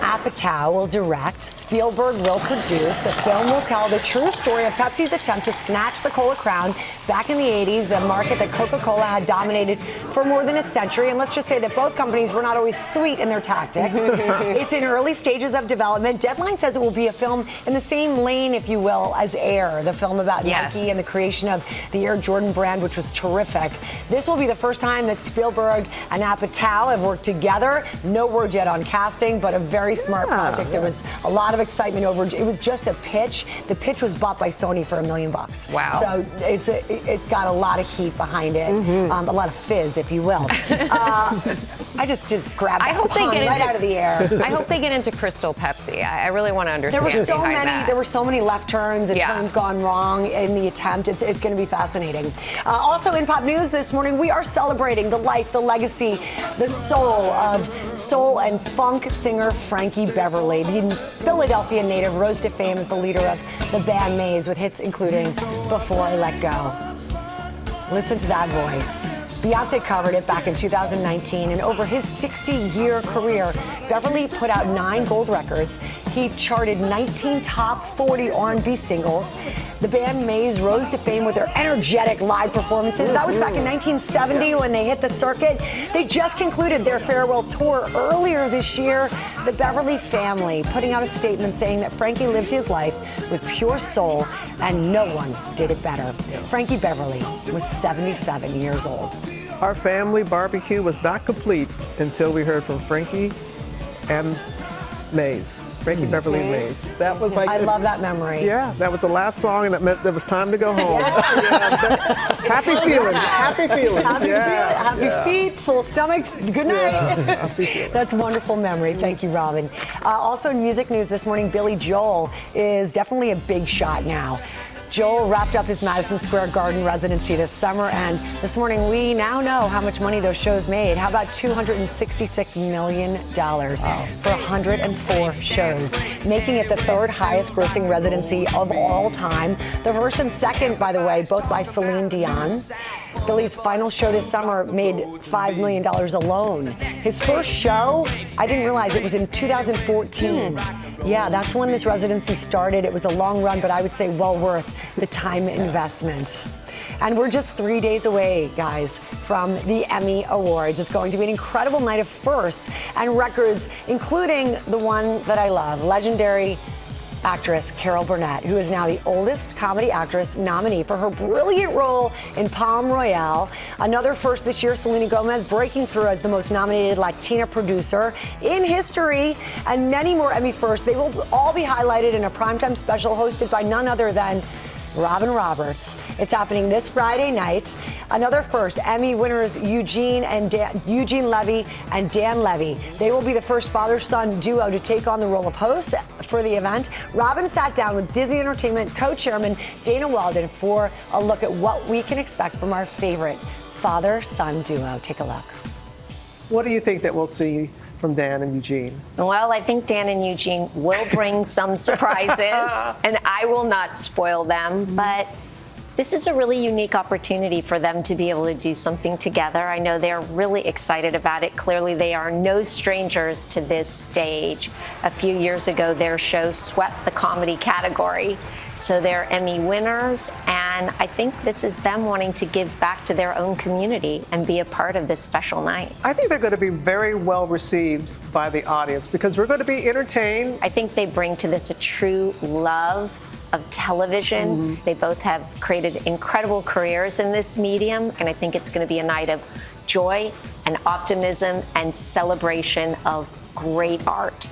Apatow will direct, Spielberg will produce. The film will tell the true story of Pepsi's attempt to snatch the cola crown back in the 80s, a market that Coca-Cola had dominated for more than a century. And let's just say that both companies were not always sweet in their tactics. It's in early stages of development. Deadline says it will be a film in the same lane, if you will, as Air, the film about Nike and the creation of the Air Jordan brand, which was terrific. This will be the first time that Spielberg and Apatow have worked together. No word yet on casting, but a very smart project. There was a lot of excitement over it. Was just a pitch. The pitch was bought by Sony for $1 million. Wow. So it's got a lot of heat behind it, a lot of fizz, if you will. I just grabbed that right out of the air. I hope they get into Crystal Pepsi. I really want to understand There were so many left turns and turns gone wrong in the attempt. It's going to be fascinating. Also in pop news this morning, we are celebrating the life, the legacy, the soul of soul and funk singer Frankie Beverly. The Philadelphia native rose to fame as the leader of the band Maze, with hits including Before I Let Go. Listen to that voice. Beyonce covered it back in 2019, and over his 60-year career, Beverly put out 9 gold records. He charted 19 top 40 R&B singles. The band Maze rose to fame with their energetic live performances. That was back in 1970 when they hit the circuit. They just concluded their farewell tour earlier this year. The Beverly family putting out a statement saying that Frankie lived his life with pure soul and no one did it better. Frankie Beverly was 77 years old. Our family barbecue was not complete until we heard from Frankie and Maze. Frankie Beverly and Maze. That was like... I love that memory. Yeah, that was the last song, and that meant it was time to go home. Happy feeling. Happy feeling. Happy feet, full stomach. Good night. That's a wonderful memory. Thank you, Robin. Also in music news this morning, Billy Joel is definitely a big shot now. Joel wrapped up his Madison Square Garden residency this summer, and this morning we now know how much money those shows made. How about $266 million for 104 shows, making it the 3rd highest grossing residency of all time. The first and second, by the way, both by Celine Dion. Billy's final show this summer made $5 million alone. His first show, I didn't realize it was in 2014. Yeah, that's when this residency started. It was a long run, but I would say well worth the time investment. And we're just 3 days away, guys, from the Emmy Awards. It's going to be an incredible night of firsts and records, including the one that I love, legendary actress Carol Burnett, who is now the oldest comedy actress nominee for her brilliant role in Palm Royale. Another first this year, Selena Gomez breaking through as the most nominated Latina producer in history, and many more Emmy firsts. They will all be highlighted in a primetime special hosted by none other than Robin Roberts. It's happening this Friday night. Another first, Emmy winners Eugene Levy and Dan Levy. They will be the first father-son duo to take on the role of hosts for the event. Robin sat down with Disney Entertainment co-chairman Dana Walden for a look at what we can expect from our favorite father-son duo. Take a look. What do you think that we'll see from Dan and Eugene? Well, I think Dan and Eugene will bring some surprises, and I will not spoil them, but this is a really unique opportunity for them to be able to do something together. I know they're really excited about it. Clearly, they are no strangers to this stage. A few years ago, their show swept the comedy category. So they're Emmy winners, and I think this is them wanting to give back to their own community and be a part of this special night. I think they're going to be very well received by the audience because we're going to be entertained. I think they bring to this a true love of television. They both have created incredible careers in this medium, and I think it's going to be a night of joy and optimism and celebration of great art.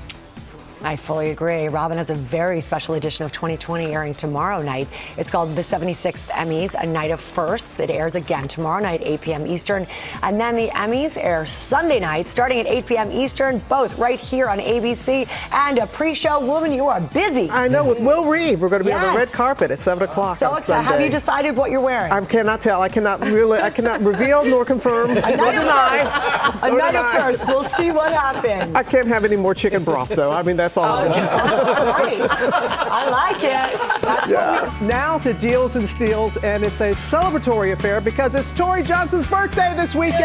I fully agree. Robin has a very special edition of 2020 airing tomorrow night. It's called the 76th Emmys, a night of firsts. It airs again tomorrow night, 8 p.m. Eastern. And then the Emmys air Sunday night, starting at 8 p.m. Eastern, both right here on ABC. And a pre-show, woman, you are busy. I know, with Will Reeve. We're going to be on the red carpet at 7 o'clock. So excited. Have you decided what you're wearing? I cannot tell. I cannot reveal nor confirm. Nor deny. A night of firsts. We'll see what happens. I can't have any more chicken broth, though. I mean, that's all I'm doing. I like it. That's Now to Deals and Steals, and it's a celebratory affair because it's Tory Johnson's birthday this weekend.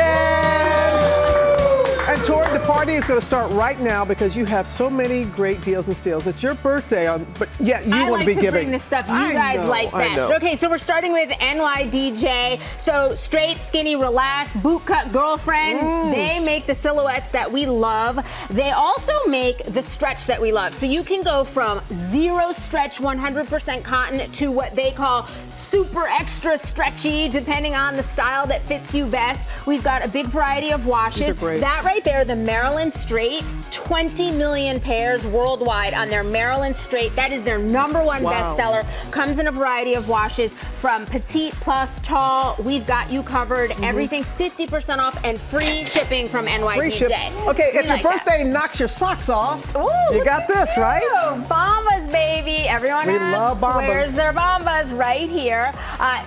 And Tory, the party is going to start right now because you have so many great deals and steals. It's your birthday, but yet you want to be giving. I like to bring the stuff you guys like best. Okay, so we're starting with NYDJ. So straight, skinny, relaxed, bootcut girlfriend. They make the silhouettes that we love. They also make the stretch that we love. So you can go from zero stretch, 100% cotton to what they call super extra stretchy, depending on the style that fits you best. We've got a big variety of washes. That right there, the Maryland Straight, 20 million pairs worldwide on their Maryland Straight. That is their #1 bestseller. Comes in a variety of washes from petite plus tall. We've got you covered. Everything's 50% off and free shipping from NYDJ. Free ship. Okay, if your birthday knocks your socks off, you got this, right? Bombas, baby. Everyone asks, where's their Bombas? Right here.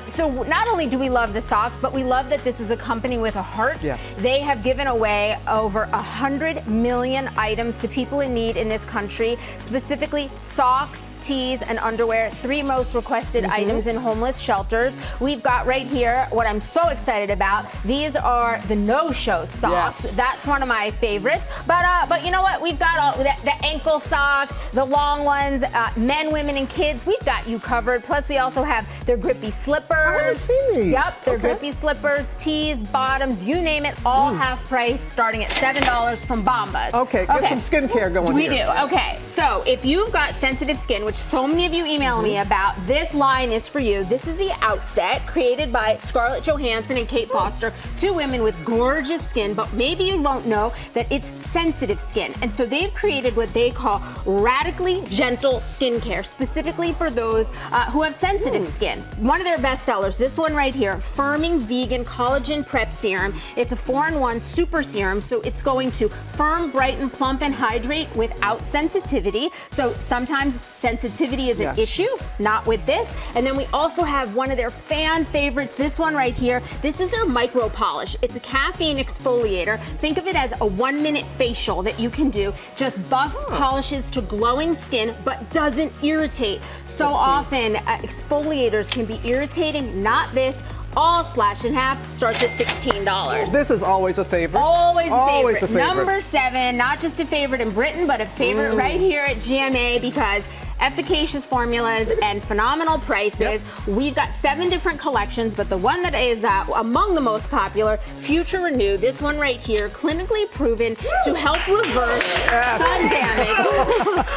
So not only do we love the socks, but we love that this is a company with a heart. Yeah. They have given away over 100 million items to people in need in this country, specifically socks, tees, and underwear, 3 most requested items in homeless shelters. We've got right here what I'm so excited about. These are the no-show socks. Yes. That's one of my favorites. But you know what? We've got all the ankle socks, the long ones, men, women, and kids. We've got you covered. Plus, we also have their grippy slippers. I haven't seen these. Yep, their grippy slippers, tees, bottoms, you name it, all half price, starting at $7 from Bombas. Okay, get some skincare going here. We do. Okay, so if you've got sensitive skin, which so many of you email me about, this line is for you. This is the Outset, created by Scarlett Johansson and Kate Foster, 2 women with gorgeous skin, but maybe you won't know that it's sensitive skin. And so they've created what they call radically gentle skincare, specifically for those who have sensitive skin. One of their best sellers, this one right here, Firming Vegan Collagen Prep Serum. It's a 4-in-1 super serum, so it's going to firm, brighten, plump, and hydrate without sensitivity. So sometimes sensitivity is an issue, not with this. And then we also have one of their fan favorites, this one right here. This is their micro polish. It's a caffeine exfoliator. Think of it as a 1-minute facial that you can do. Just buffs, polishes to glowing skin, but doesn't irritate. So often exfoliators can be irritating, not this. All slash in half starts at $16. This is always a favorite. Always a favorite. A favorite. Number 7, not just a favorite in Britain, but a favorite right here at GMA because efficacious formulas and phenomenal prices. We've got 7 different collections, but the one that is among the most popular, Future Renew. This one right here, clinically proven to help reverse sun damage.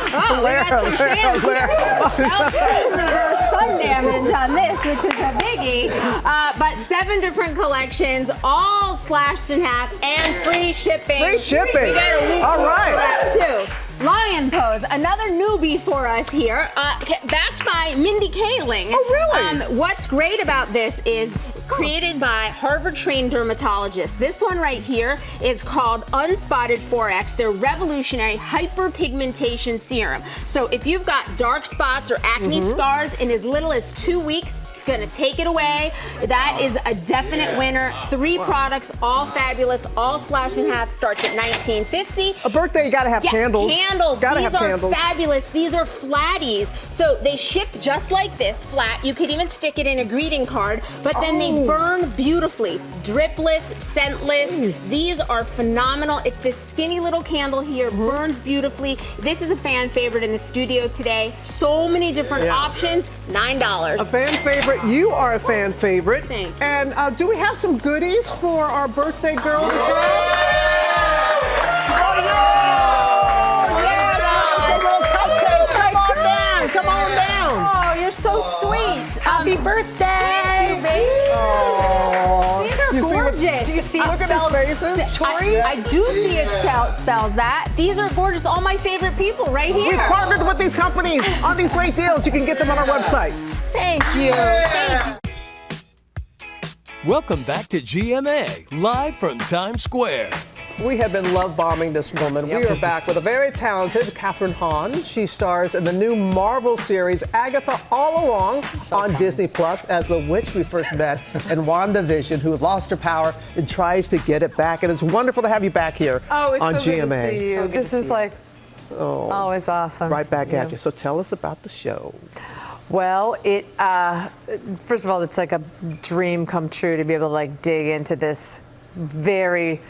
We got some fans here. Help to reverse sun damage on this, which is a biggie. But 7 different collections, all slashed in half, and free shipping. Free shipping. We got a week all right. for that too. Lion Pose, another newbie for us here, backed by Mindy Kaling. Oh, really? What's great about this is created by Harvard-trained dermatologists. This one right here is called Unspotted 4X, their revolutionary hyperpigmentation serum. So if you've got dark spots or acne scars in as little as 2 weeks, it's gonna take it away. That is a definite winner. 3 products, all fabulous, all slash in half, starts at $19.50. A birthday, you gotta have candles. Candles. Gotta These have are candles. fabulous. These are flatties. So they ship just like this, flat. You could even stick it in a greeting card, but then they burn beautifully. Dripless, scentless. These are phenomenal. It's this skinny little candle here, burns beautifully. This is a fan favorite in the studio today. So many different options, $9. A fan favorite. You are a fan favorite. Thank you. And do we have some goodies for our birthday girl today? Come on down. Oh, you're so sweet. Happy birthday. Thank you, baby. Oh. These are You see what gorgeous. Do you see it look at his faces? Tori? I do see it spells that. These are gorgeous. All my favorite people right here. We partnered with these companies on these great deals. You can get them on our website. Thank you. Thank you. Welcome back to GMA, live from Times Square. We have been love bombing this woman. We are back with a very talented Kathryn Hahn. She stars in the new Marvel series Agatha All Along on Disney Plus as the witch we first met in WandaVision, who lost her power and tries to get it back. And it's wonderful to have you back here on so GMA. Good to see you. This is like always awesome. Right back at you. So tell us about the show. Well, first of all, it's like a dream come true to be able to like dig into this very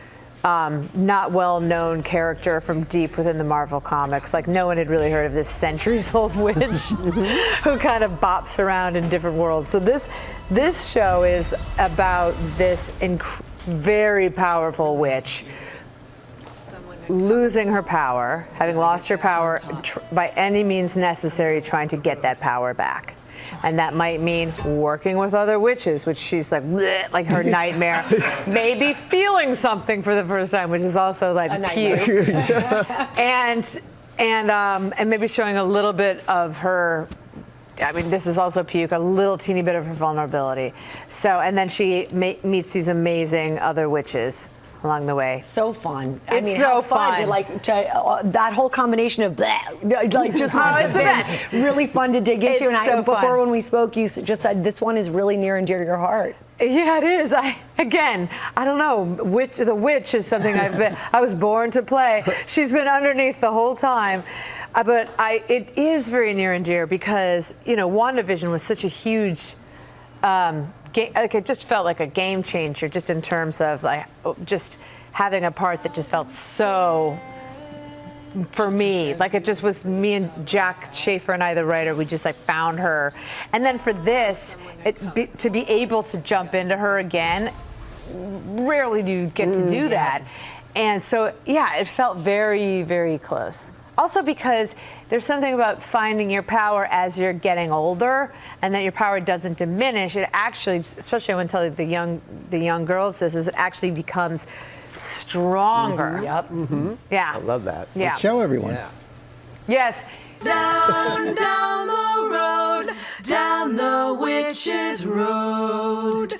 not well-known character from deep within the Marvel comics. Like no one had really heard of this centuries-old witch who kind of bops around in different worlds. So this show is about this very powerful witch losing her power, having lost her power by any means necessary, trying to get that power back. And that might mean working with other witches, which she's like, bleh, like her nightmare. Maybe feeling something for the first time, which is also like puke. and maybe showing a little bit of her. I mean, this is also puke, a little teeny bit of her vulnerability. So, and then she meets these amazing other witches along the way. So fun. It's so fun. That whole combination of bleh, like just it's the best. Really fun to dig into. It's And so before fun. when we spoke, you just said this one is really near and dear to your heart. Yeah, it is. I don't know. The witch is something I was born to play. She's been underneath the whole time. But it is very near and dear because, WandaVision was such a huge it just felt like a game changer just in terms of like just having a part that just felt so for me, like it just was me and Jack Schaefer and I, the writer, we just like found her. And then for this, to be able to jump into her again, rarely do you get to do that. And so, yeah, it felt very, very close. Also because there's something about finding your power as you're getting older and that your power doesn't diminish. It actually, especially when telling the young girls this, is it actually becomes stronger. Yeah. I love that. Yeah. Show everyone. Yeah. Yes. Down the road, down the witch's road,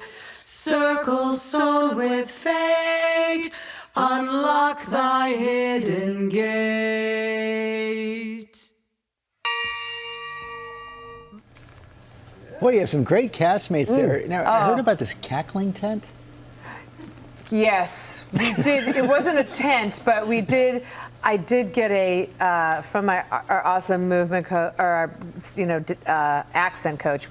circles sown with fate, unlock thy hidden gate. Boy, you have some great castmates there. Now, I heard about this cackling tent. Yes, we did. It wasn't a tent, but we did. I did get from our awesome movement accent coach.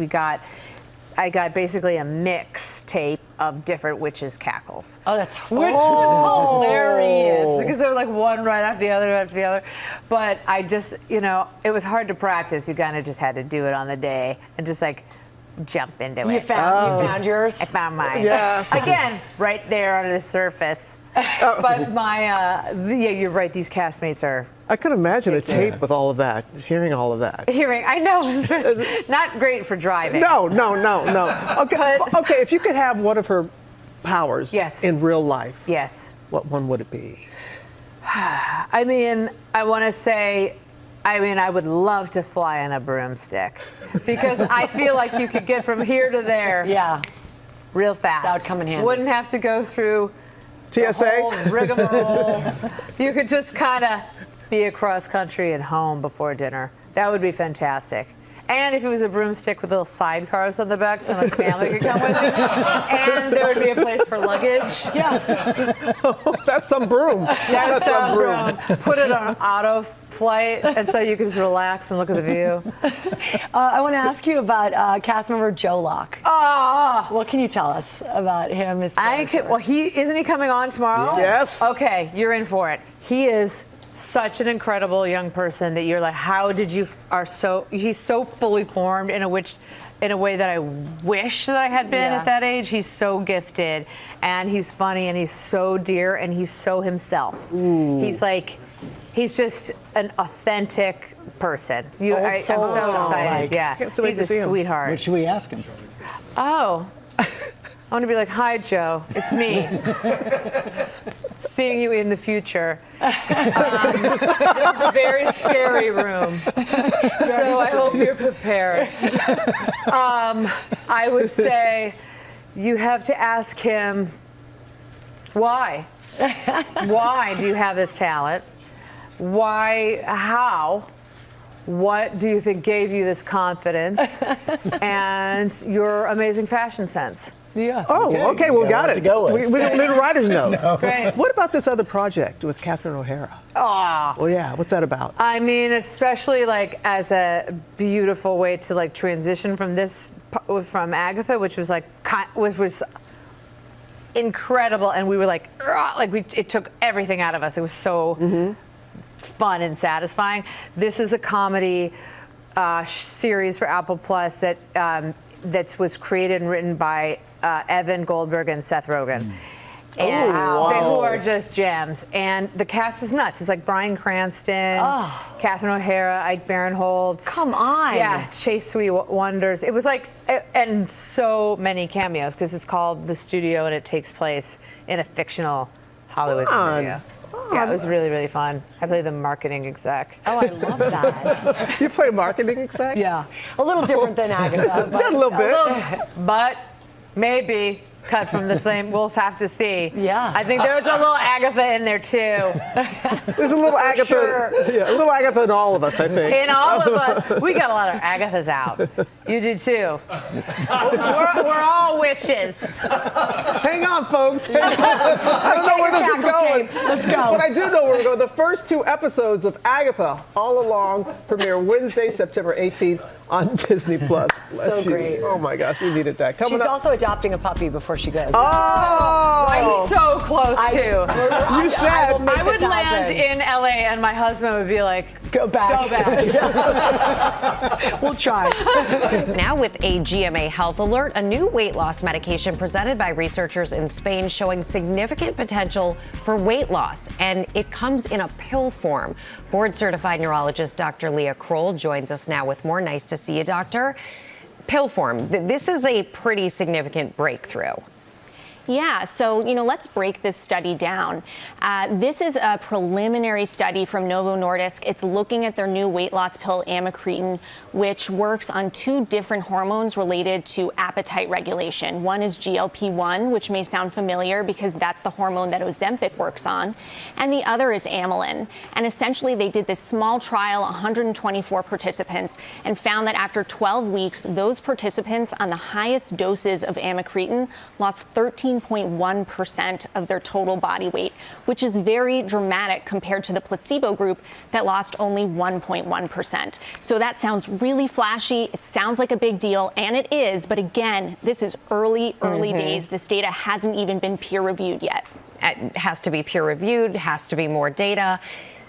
I got basically a mix tape of different witches' cackles. Oh, that's which was hilarious because they were like one right after the other, But I just, it was hard to practice. You kind of just had to do it on the day and just like jump into it. You found yours? I found mine. Yeah. Again, right there under the surface. But you're right. These castmates are. I can imagine a tape with all of that, hearing all of that. I know. It's not great for driving. No. Okay, if you could have one of her powers in real life, what one would it be? I mean, I want to say, I would love to fly on a broomstick because I feel like you could get from here to there real fast. That would come in handy. Wouldn't have to go through TSA? the whole rigmarole. You could just kind of be across country and home before dinner. That would be fantastic. And if it was a broomstick with little sidecars on the back so my family could come with me. And there would be a place for luggage. Yeah. That's some broom. That's some broom. Put it on auto flight, and so you can just relax and look at the view. I want to ask you about cast member Joe Locke. What can you tell us about him? Isn't he coming on tomorrow? Yes. Okay, you're in for it. He is such an incredible young person that you're like, he's so fully formed in a way that I wish that I had been at that age. He's so gifted and he's funny and he's so dear and he's so himself. He's just an authentic person. I'm so excited. Yeah, he's a sweetheart. What should we ask him? I want to be like, hi, Joe, it's me. Seeing you in the future. This is a very scary room. So I hope you're prepared. I would say you have to ask him, why? Why do you have this talent? Why, how? What do you think gave you this confidence? And your amazing fashion sense. Yeah. Oh, okay, well, got it. To go with. We don't need a writer's note. No. Great. What about this other project with Catherine O'Hara? Ah. Well, yeah, what's that about? I mean, especially like as a beautiful way to like transition from Agatha, which was like, which was incredible, and we were like it took everything out of us. It was so fun and satisfying. This is a comedy series for Apple Plus that was created and written by Evan Goldberg and Seth Rogen. And who are just gems. And the cast is nuts. It's like Bryan Cranston, Catherine O'Hara, Ike Barinholtz. Come on. Yeah, Chase Sweet Wonders. It was like, and so many cameos because it's called The Studio and it takes place in a fictional Hollywood studio. Yeah, it was really, really fun. I played the marketing exec. Oh, I love that. You play marketing exec? Yeah. A little different than Agatha. Just a little bit. But maybe cut from the same. We'll have to see. Yeah. I think there's a little Agatha in there too. There's a little Agatha. Sure. Yeah, a little Agatha in all of us, I think. In all of us, we got a lot of Agathas out. You do too. We're all witches. Hang on, folks. I don't know where this is going. Let's go. But I do know where we're going. The first 2 episodes of Agatha All Along premiere Wednesday, September 18th on Disney Plus. So great. Oh my gosh, we needed that. She's also adopting a puppy before she goes. Oh! I'm so close to. You said I would land in LA and my husband would be like, go back. Go back. We'll try. Now with a GMA health alert, a new weight loss medication presented by researchers in Spain showing significant potential for weight loss. And it comes in a pill form. Board-certified neurologist Dr. Leah Kroll joins us now with more. Nice to see you, doctor. Pill form. This is a pretty significant breakthrough. Yeah, so, let's break this study down. This is a preliminary study from Novo Nordisk. It's looking at their new weight loss pill, amycretin, which works on 2 different hormones related to appetite regulation. One is GLP-1, which may sound familiar because that's the hormone that Ozempic works on. And the other is amylin. And essentially, they did this small trial, 124 participants, and found that after 12 weeks, those participants on the highest doses of amycretin lost 13.1% of their total body weight, which is very dramatic compared to the placebo group that lost only 1.1%. So that sounds really flashy. It sounds like a big deal, and it is. But again, this is early days. This data hasn't even been peer reviewed yet. It has to be peer reviewed, has to be more data.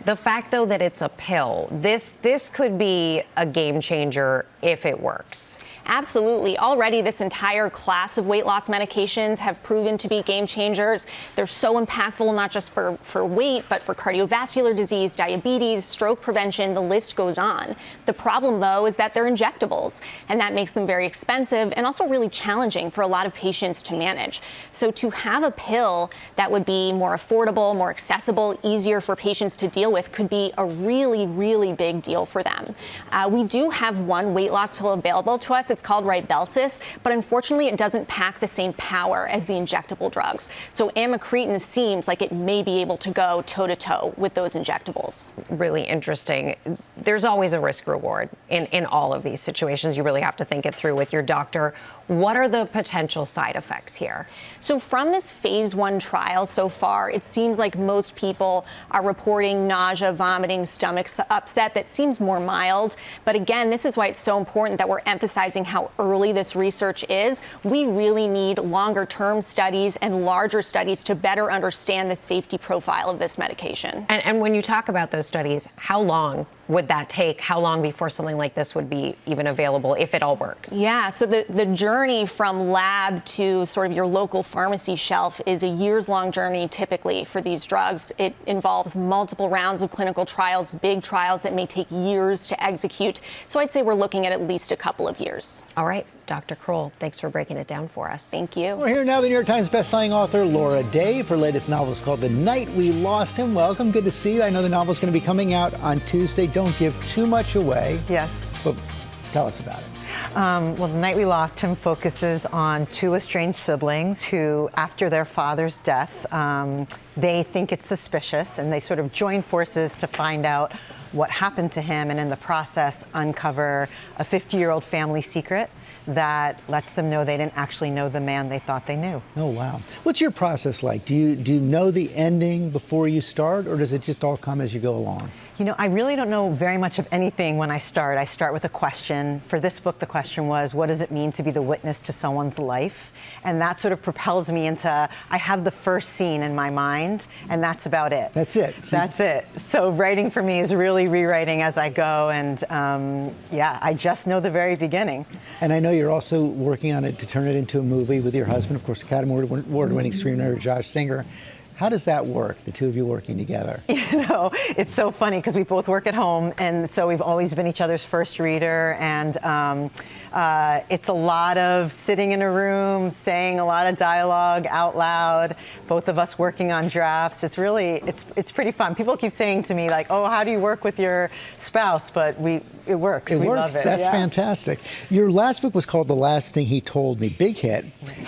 The fact, though, that it's a pill, this could be a game changer if it works. Absolutely. Already, this entire class of weight loss medications have proven to be game changers. They're so impactful, not just for weight, but for cardiovascular disease, diabetes, stroke prevention, the list goes on. The problem, though, is that they're injectables, and that makes them very expensive and also really challenging for a lot of patients to manage. So to have a pill that would be more affordable, more accessible, easier for patients to deal with could be a really, really big deal for them. We do have one weight loss pill available to us. It's called Ribelsis, but unfortunately it doesn't pack the same power as the injectable drugs. So amycretin seems like it may be able to go toe-to-toe with those injectables. Really interesting. There's always a risk reward in all of these situations. You really have to think it through with your doctor. What are the potential side effects here? So from this phase 1 trial so far, it seems like most people are reporting nausea, vomiting, stomach upset that seems more mild. But again, this is why it's so important that we're emphasizing how early this research is. We really need longer term studies and larger studies to better understand the safety profile of this medication. And when you talk about those studies, how long would that take? How long before something like this would be even available if it all works? Yeah, so the journey from lab to sort of your local pharmacy shelf is a years-long journey typically for these drugs. It involves multiple rounds of clinical trials, big trials that may take years to execute. So I'd say we're looking at least a couple of years. All right, Dr. Kroll, thanks for breaking it down for us. Thank you. We're here now, the New York Times bestselling author Laura Day. Her latest novel is called The Night We Lost Him. Welcome, good to see you. I know the novel's going to be coming out on Tuesday. Don't give too much away. Yes. But tell us about it. Well, The Night We Lost Him focuses on two estranged siblings who, after their father's death, they think it's suspicious, and they sort of join forces to find out what happened to him, and in the process uncover a 50-year-old family secret that lets them know they didn't actually know the man they thought they knew. Oh, wow. What's your process like? Do you know the ending before you start, or does it just all come as you go along? You know, I really don't know very much of anything when I start. I start with a question. For this book, the question was, what does it mean to be the witness to someone's life? And that sort of propels me into, I have the first scene in my mind, and that's about it. That's it. That's it. So writing for me is really rewriting as I go, and yeah, I just know the very beginning. And I know you're also working on it to turn it into a movie with your husband, of course, Academy Award-winning screenwriter Josh Singer. How does that work, the two of you working together? You know, it's so funny because we both work at home, and so we've always been each other's first reader, and it's a lot of sitting in a room, saying a lot of dialogue out loud, both of us working on drafts. It's really, it's pretty fun. People keep saying to me, like, oh, how do you work with your spouse? But it works. It we works. Love it. That's fantastic. Your last book was called The Last Thing He Told Me, big hit.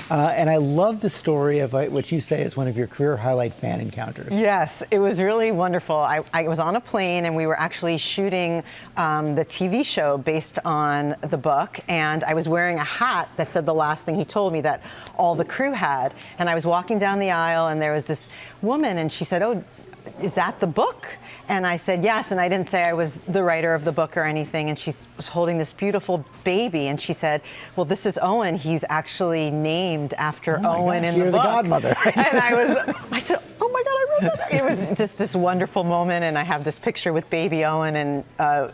And I love the story of what you say is one of your career highlight fan encounters. Yes, it was really wonderful. I was on a plane, and we were actually shooting the TV show based on the book, and I was wearing a hat that said The Last Thing He Told Me that all the crew had. And I was walking down the aisle, and there was this woman, and she said, oh, is that the book? And I said, yes, and I didn't say I was the writer of the book or anything, and she was holding this beautiful baby, and she said, well, this is Owen. He's actually named after Owen in the book. You're the godmother. And I said, oh my God, I wrote that. It was just this wonderful moment, and I have this picture with baby Owen, and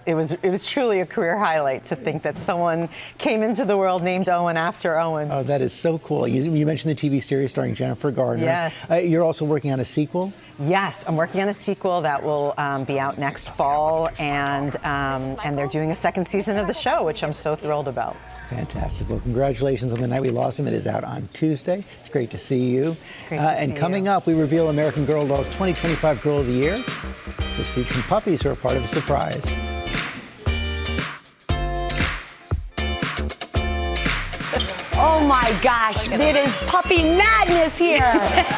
it was truly a career highlight to think that someone came into the world named Owen after Owen. Oh, that is so cool. You mentioned the TV series starring Jennifer Garner. Yes. You're also working on a sequel? Yes, I'm working on a sequel that will be out next fall, and they're doing a second season of the show, which I'm so thrilled about. Fantastic. Well, congratulations on The Night We Lost Him. It is out on Tuesday. It's great to see you. It's great to see and you. coming up, we reveal American Girl Doll's 2025 Girl of the Year. We'll see some puppies who are part of the surprise. Oh my gosh, it is puppy madness here.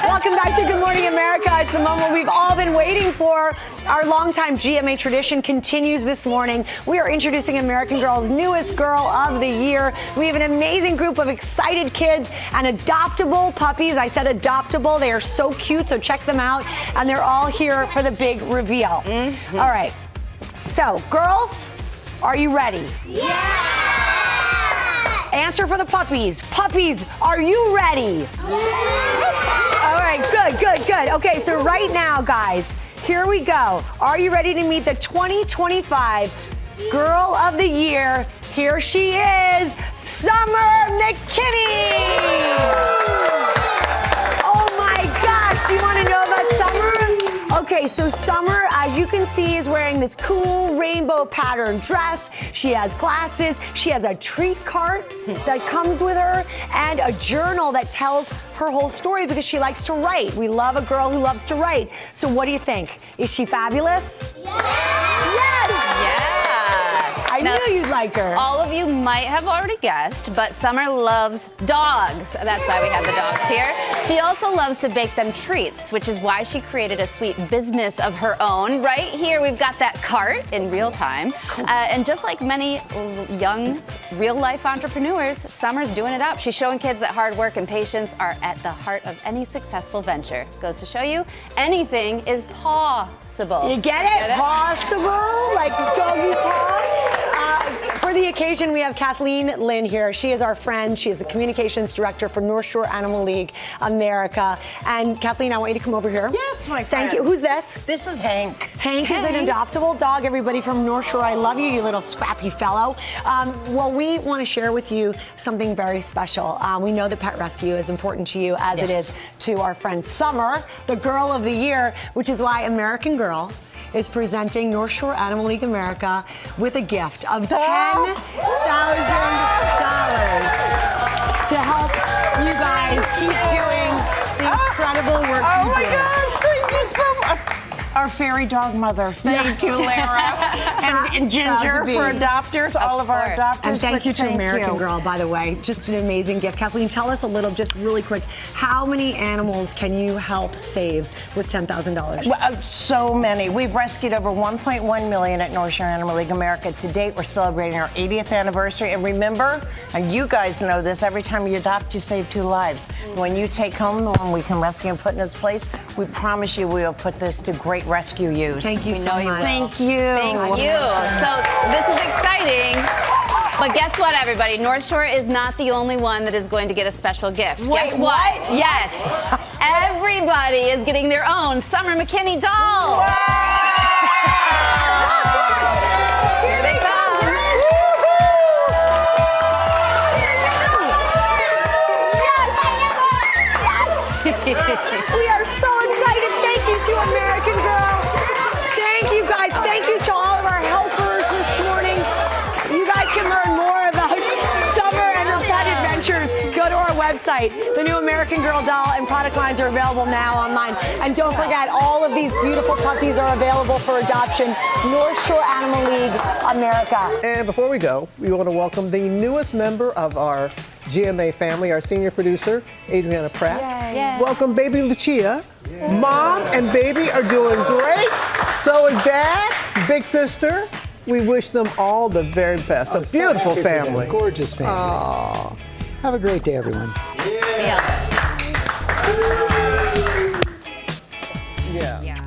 Welcome back to Good Morning America. It's the moment we've all been waiting for. Our longtime GMA tradition continues this morning. We are introducing American Girl's newest Girl of the Year. We have an amazing group of excited kids and adoptable puppies. I said adoptable. They are so cute, so check them out. And they're all here for the big reveal. All right. So, girls, are you ready? Yeah! Answer for the puppies. Puppies, are you ready? All right, good. Okay, so right now, guys, here we go. Are you ready to meet the 2025 Girl of the Year? Here she is, Summer McKinney. Oh my gosh, you want to know about Summer? Okay, so Summer, as you can see, is wearing this cool rainbow pattern dress. She has glasses. She has a treat cart that comes with her and a journal that tells her whole story because she likes to write. We love a girl who loves to write. So what do you think? Is she fabulous? Yes! I knew you'd like her. All of you might have already guessed, but Summer loves dogs. That's why we have the dogs here. She also loves to bake them treats, which is why she created a sweet business of her own. Right here, we've got that cart in real time. And just like many young, real-life entrepreneurs, Summer's doing it up. She's showing kids that hard work and patience are at the heart of any successful venture. Goes to show you, anything is possible. You get it? Possible, like doggy paw. For the occasion, we have Kathleen Lynn here. She is our friend. She is the communications director for North Shore Animal League America. And Kathleen, I want you to come over here. Yes, my friend. Thank you. Who's this? This is Hank. Hank is an adoptable dog. Everybody from North Shore, I love you, you little scrappy fellow. Well, we want to share with you something very special. We know that pet rescue is important to you as it is to our friend Summer, the Girl of the Year, which is why American Girl is presenting North Shore Animal League America with a gift of $10,000 to help you guys keep doing the incredible work you do. Oh my gosh, thank you so much. Our fairy dog mother. Thank you, Lara. and Ginger for adopters, all of our adopters. And thank you to American Girl, by the way. Just an amazing gift. Kathleen, tell us a little, just really quick, how many animals can you help save with $10,000? Well, so many. We've rescued over 1.1 million at North Shore Animal League America. To date, we're celebrating our 80th anniversary. And remember, and you guys know this, every time you adopt, you save 2 lives. When you take home the one we can rescue and put in its place, we promise you we will put this to great rescue use. Thank you so much. Thank you. Thank you. So this is exciting. But guess what, everybody? North Shore is not the only one that is going to get a special gift. Wait, guess what? Yes. Everybody is getting their own Summer McKinney doll. Here they come. Yes! We are so excited. Thank you to American Girl. Thank you guys. Thank you to all of our helpers this morning. You guys can learn more about summer and her pet adventures. Go to our website. The new American Girl doll and product lines are available now online. And don't forget, all of these beautiful puppies are available for adoption. North Shore Animal League America. And before we go, we want to welcome the newest member of our GMA family, our senior producer, Adriana Pratt. Yay. Welcome, baby Lucia. Mom and baby are doing great. So is Dad, big sister. We wish them all the very best. A beautiful family. Gorgeous family. Aww. Have a great day, everyone. Yeah.